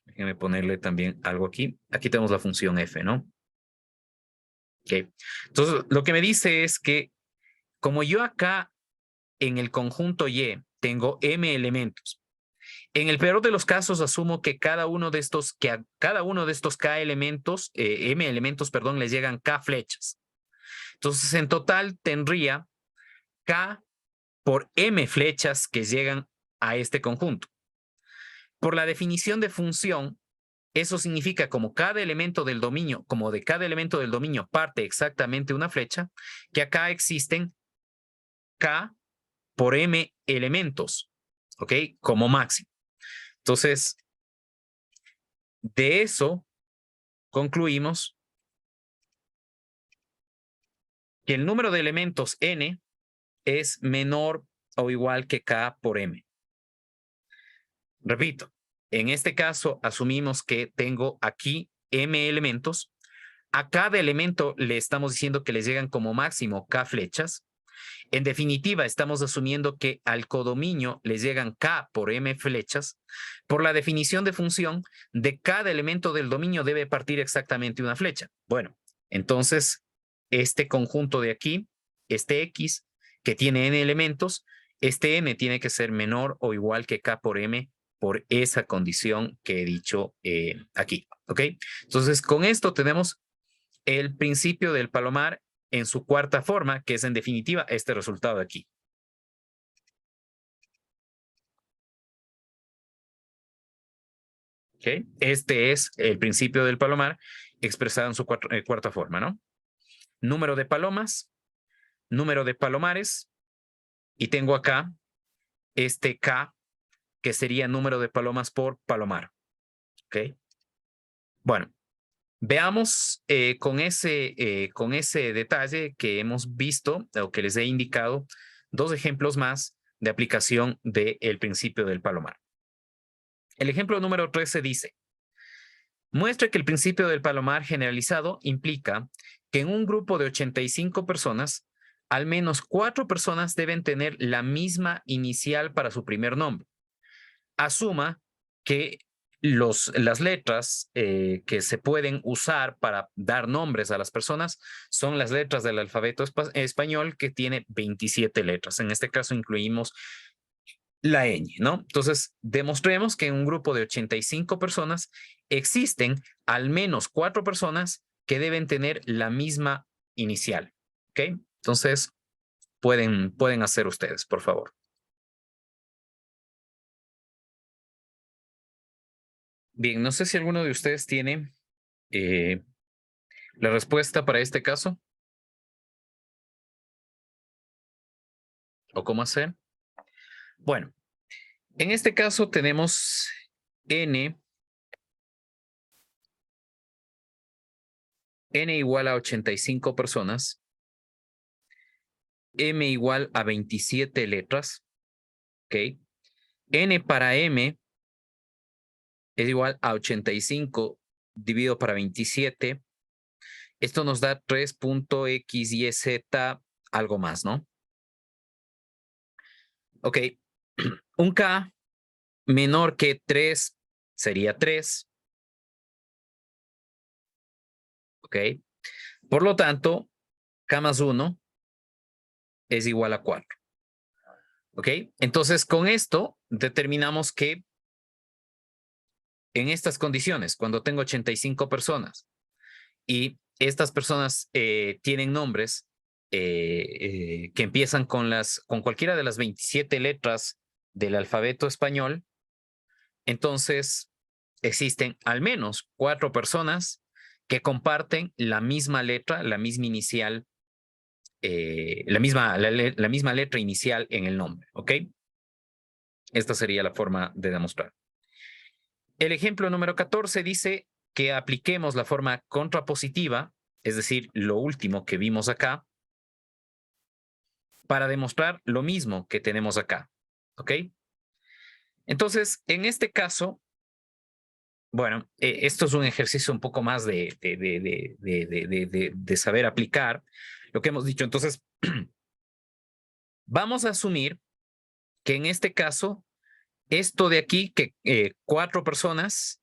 déjenme ponerle también algo aquí. Aquí tenemos la función f, ¿no? Ok. Entonces, lo que me dice es que como yo acá en el conjunto Y tengo m elementos, en el peor de los casos asumo que a cada uno de estos K elementos, m elementos, perdón, les llegan K flechas. Entonces, en total tendría K por m flechas que llegan a este conjunto. Por la definición de función, Eso significa como cada elemento del dominio, como de cada elemento del dominio parte exactamente una flecha, que acá existen K por M elementos, ¿ok? Como máximo. Entonces, de eso concluimos que el número de elementos N es menor o igual que K por M. Repito, en este caso asumimos que tengo aquí M elementos. A cada elemento le estamos diciendo que les llegan como máximo K flechas. En definitiva, estamos asumiendo que al codominio les llegan K por M flechas. Por la definición de función, de cada elemento del dominio debe partir exactamente una flecha. Bueno, entonces, este conjunto de aquí, este X, que tiene N elementos, este N tiene que ser menor o igual que K por M por esa condición que he dicho aquí, ¿ok? Entonces, con esto tenemos el principio del palomar en su cuarta forma, que es en definitiva este resultado de aquí. ¿Okay? Este es el principio del palomar expresado en su cuarta forma, ¿no? Número de palomas, número de palomares, y tengo acá este K, que sería número de palomas por palomar. ¿Ok? Bueno, veamos con ese detalle que hemos visto o que les he indicado dos ejemplos más de aplicación del principio del palomar. El ejemplo número 13 dice, muestra que el principio del palomar generalizado implica que en un grupo de 85 personas, al menos 4 personas deben tener la misma inicial para su primer nombre. Asuma que las letras que se pueden usar para dar nombres a las personas son las letras del alfabeto español, que tiene 27 letras. En este caso incluimos la ñ, ¿no? Entonces, demostremos que en un grupo de 85 personas existen al menos 4 personas que deben tener la misma inicial, ¿ok? Entonces, pueden hacer ustedes, por favor. Bien, no sé si alguno de ustedes tiene la respuesta para este caso. ¿O cómo hacer? Bueno, en este caso tenemos n igual a 85 personas, m igual a 27 letras, ¿ok? N para m es igual a 85 dividido para 27. Esto nos da 3.xyz algo más, ¿no? Ok, un k menor que 3 sería 3. Ok, por lo tanto, k más 1 es igual a 4. Ok, entonces con esto determinamos que en estas condiciones, cuando tengo 85 personas y estas personas tienen nombres que empiezan con cualquiera de las 27 letras del alfabeto español, entonces existen al menos 4 personas que comparten la misma letra, la misma inicial, la misma letra inicial en el nombre, ¿ok? Esta sería la forma de demostrar. El ejemplo número 14 dice que apliquemos la forma contrapositiva, es decir, lo último que vimos acá, para demostrar lo mismo que tenemos acá, ¿ok? Entonces, en este caso, bueno, esto es un ejercicio un poco más de saber aplicar lo que hemos dicho. Entonces, vamos a asumir que en este caso, esto de aquí, que 4 personas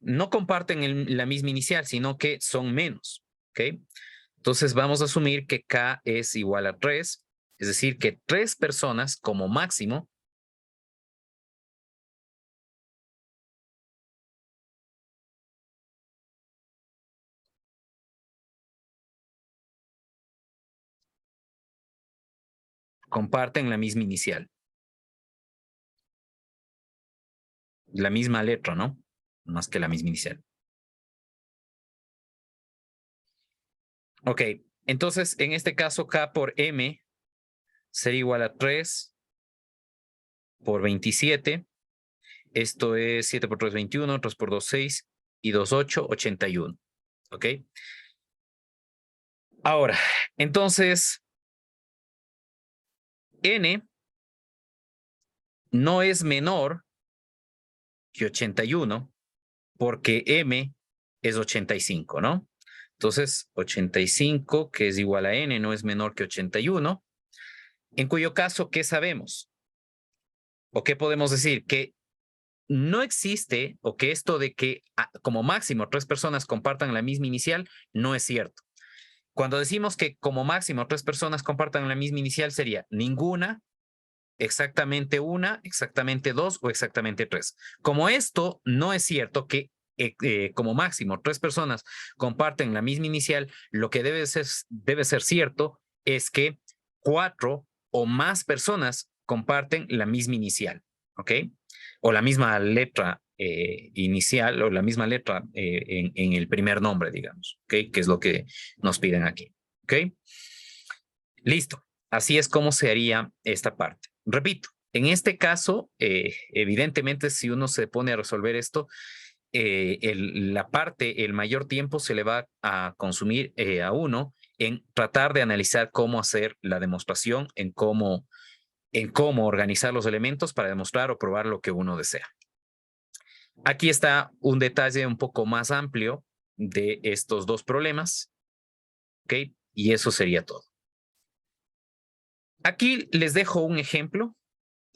no comparten la misma inicial, sino que son menos, ¿ok? Entonces vamos a asumir que K es igual a 3, es decir, que 3 personas como máximo comparten la misma inicial. La misma letra, ¿no? más que la misma inicial. Ok, entonces en este caso K por M sería igual a 3 por 27. Esto es 7 por 3, 21, 3 por 2, 6 y 2, 8, 81. Ok. Ahora, entonces, N no es menor que 81 porque M es 85, ¿no? Entonces, 85, que es igual a N, no es menor que 81. En cuyo caso, ¿qué sabemos? ¿O qué podemos decir? Que no existe, o que esto de que como máximo 3 personas compartan la misma inicial, no es cierto. Cuando decimos que como máximo 3 personas compartan la misma inicial, sería ninguna, exactamente una, exactamente 2 o exactamente 3. Como esto no es cierto que como máximo 3 personas comparten la misma inicial, lo que debe ser cierto es que 4 o más personas comparten la misma inicial, ¿ok? O la misma letra inicial o la misma letra en el primer nombre, digamos, ¿ok? Que es lo que nos piden aquí, ¿ok? Listo. Así es como se haría esta parte. Repito, en este caso, evidentemente, si uno se pone a resolver esto, el mayor tiempo se le va a consumir a uno en tratar de analizar cómo hacer la demostración, en cómo organizar los elementos para demostrar o probar lo que uno desea. Aquí está un detalle un poco más amplio de estos dos problemas, ¿ok? Y eso sería todo. Aquí les dejo un ejemplo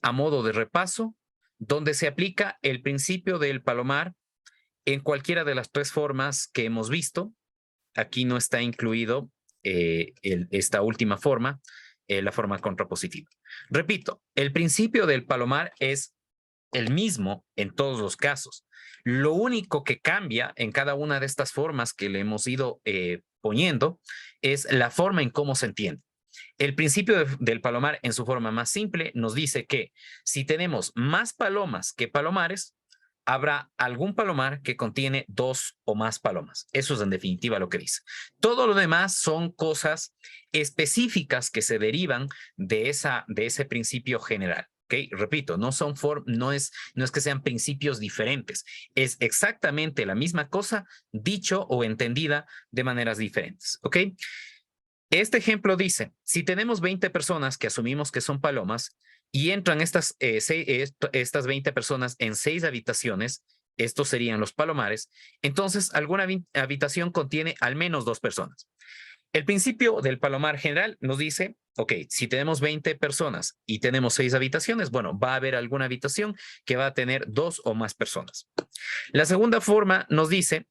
a modo de repaso donde se aplica el principio del palomar en cualquiera de las 3 formas que hemos visto. Aquí no está incluido esta última forma, la forma contrapositiva. Repito, el principio del palomar es el mismo en todos los casos. Lo único que cambia en cada una de estas formas que le hemos ido poniendo es la forma en cómo se entiende. El principio del palomar en su forma más simple nos dice que si tenemos más palomas que palomares, habrá algún palomar que contiene 2 o más palomas. Eso es en definitiva lo que dice. Todo lo demás son cosas específicas que se derivan de ese principio general. ¿Okay? Repito, no es que sean principios diferentes. Es exactamente la misma cosa dicho o entendida de maneras diferentes. ¿Ok? Este ejemplo dice, si tenemos 20 personas que asumimos que son palomas y entran estas 20 personas en 6 habitaciones, estos serían los palomares, entonces alguna habitación contiene al menos 2 personas. El principio del palomar general nos dice, ok, si tenemos 20 personas y tenemos 6 habitaciones, bueno, va a haber alguna habitación que va a tener 2 o más personas. La segunda forma nos dice,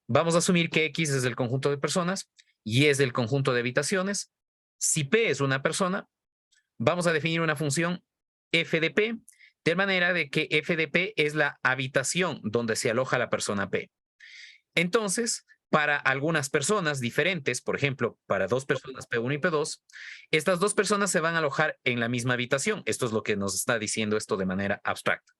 vamos a asumir que X es el conjunto de personas, y es del conjunto de habitaciones. Si P es una persona, vamos a definir una función f de P, de manera de que f de P es la habitación donde se aloja la persona P. Entonces, para algunas personas diferentes, por ejemplo, para 2 personas P1 y P2, estas 2 personas se van a alojar en la misma habitación. Esto es lo que nos está diciendo esto de manera abstracta.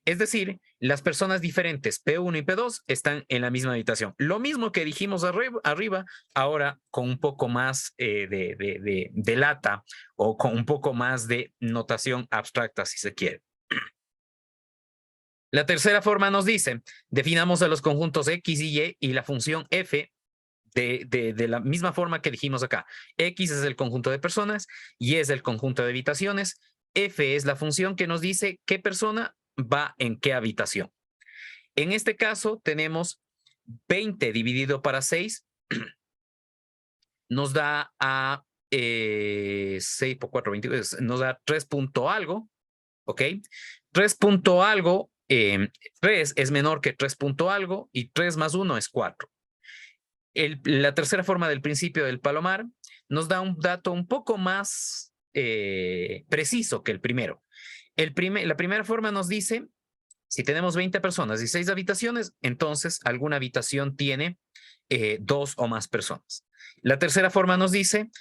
Es decir, las personas diferentes P1 y P2 están en la misma habitación. Lo mismo que dijimos arriba, ahora con un poco más de lata o con un poco más de notación abstracta, si se quiere. La tercera forma nos dice, definamos a los conjuntos X y Y y la función F de la misma forma que dijimos acá. X es el conjunto de personas, Y es el conjunto de habitaciones, F es la función que nos dice qué persona va en qué habitación. En este caso tenemos 20 dividido para 6, nos da a 6 por 4, 22, nos da 3 punto algo, ¿ok? 3 punto algo, 3 es menor que 3 punto algo y 3 más 1 es 4. La tercera forma del principio del palomar nos da un dato un poco más preciso que el primero. La primera forma nos dice, si tenemos 20 personas y 6 habitaciones, entonces alguna habitación tiene 2 o más personas. La tercera forma nos dice,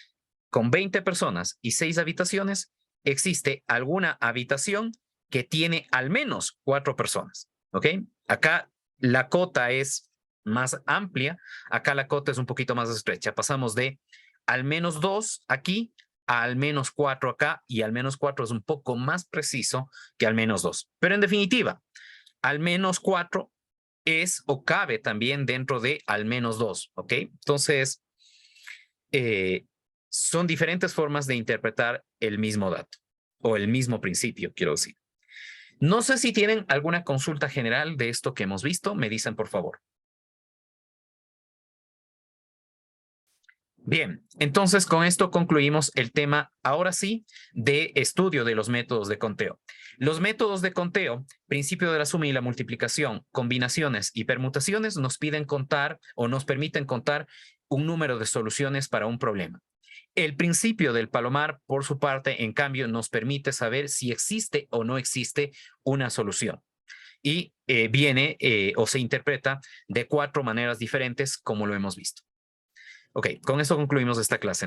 con 20 personas y 6 habitaciones, existe alguna habitación que tiene al menos 4 personas. ¿Ok? Acá la cota es más amplia, acá la cota es un poquito más estrecha. Pasamos de al menos 2 aquí a al menos 4 acá, y al menos 4 es un poco más preciso que al menos 2. Pero en definitiva, al menos 4 es o cabe también dentro de al menos 2, ¿ok? Entonces, son diferentes formas de interpretar el mismo dato o el mismo principio, quiero decir. No sé si tienen alguna consulta general de esto que hemos visto. Me dicen, por favor. Bien, entonces con esto concluimos el tema, ahora sí, de estudio de los métodos de conteo. Los métodos de conteo, principio de la suma y la multiplicación, combinaciones y permutaciones, nos piden contar o nos permiten contar un número de soluciones para un problema. El principio del palomar, por su parte, en cambio, nos permite saber si existe o no existe una solución. Y viene o se interpreta de 4 maneras diferentes, como lo hemos visto. Ok, con eso concluimos esta clase.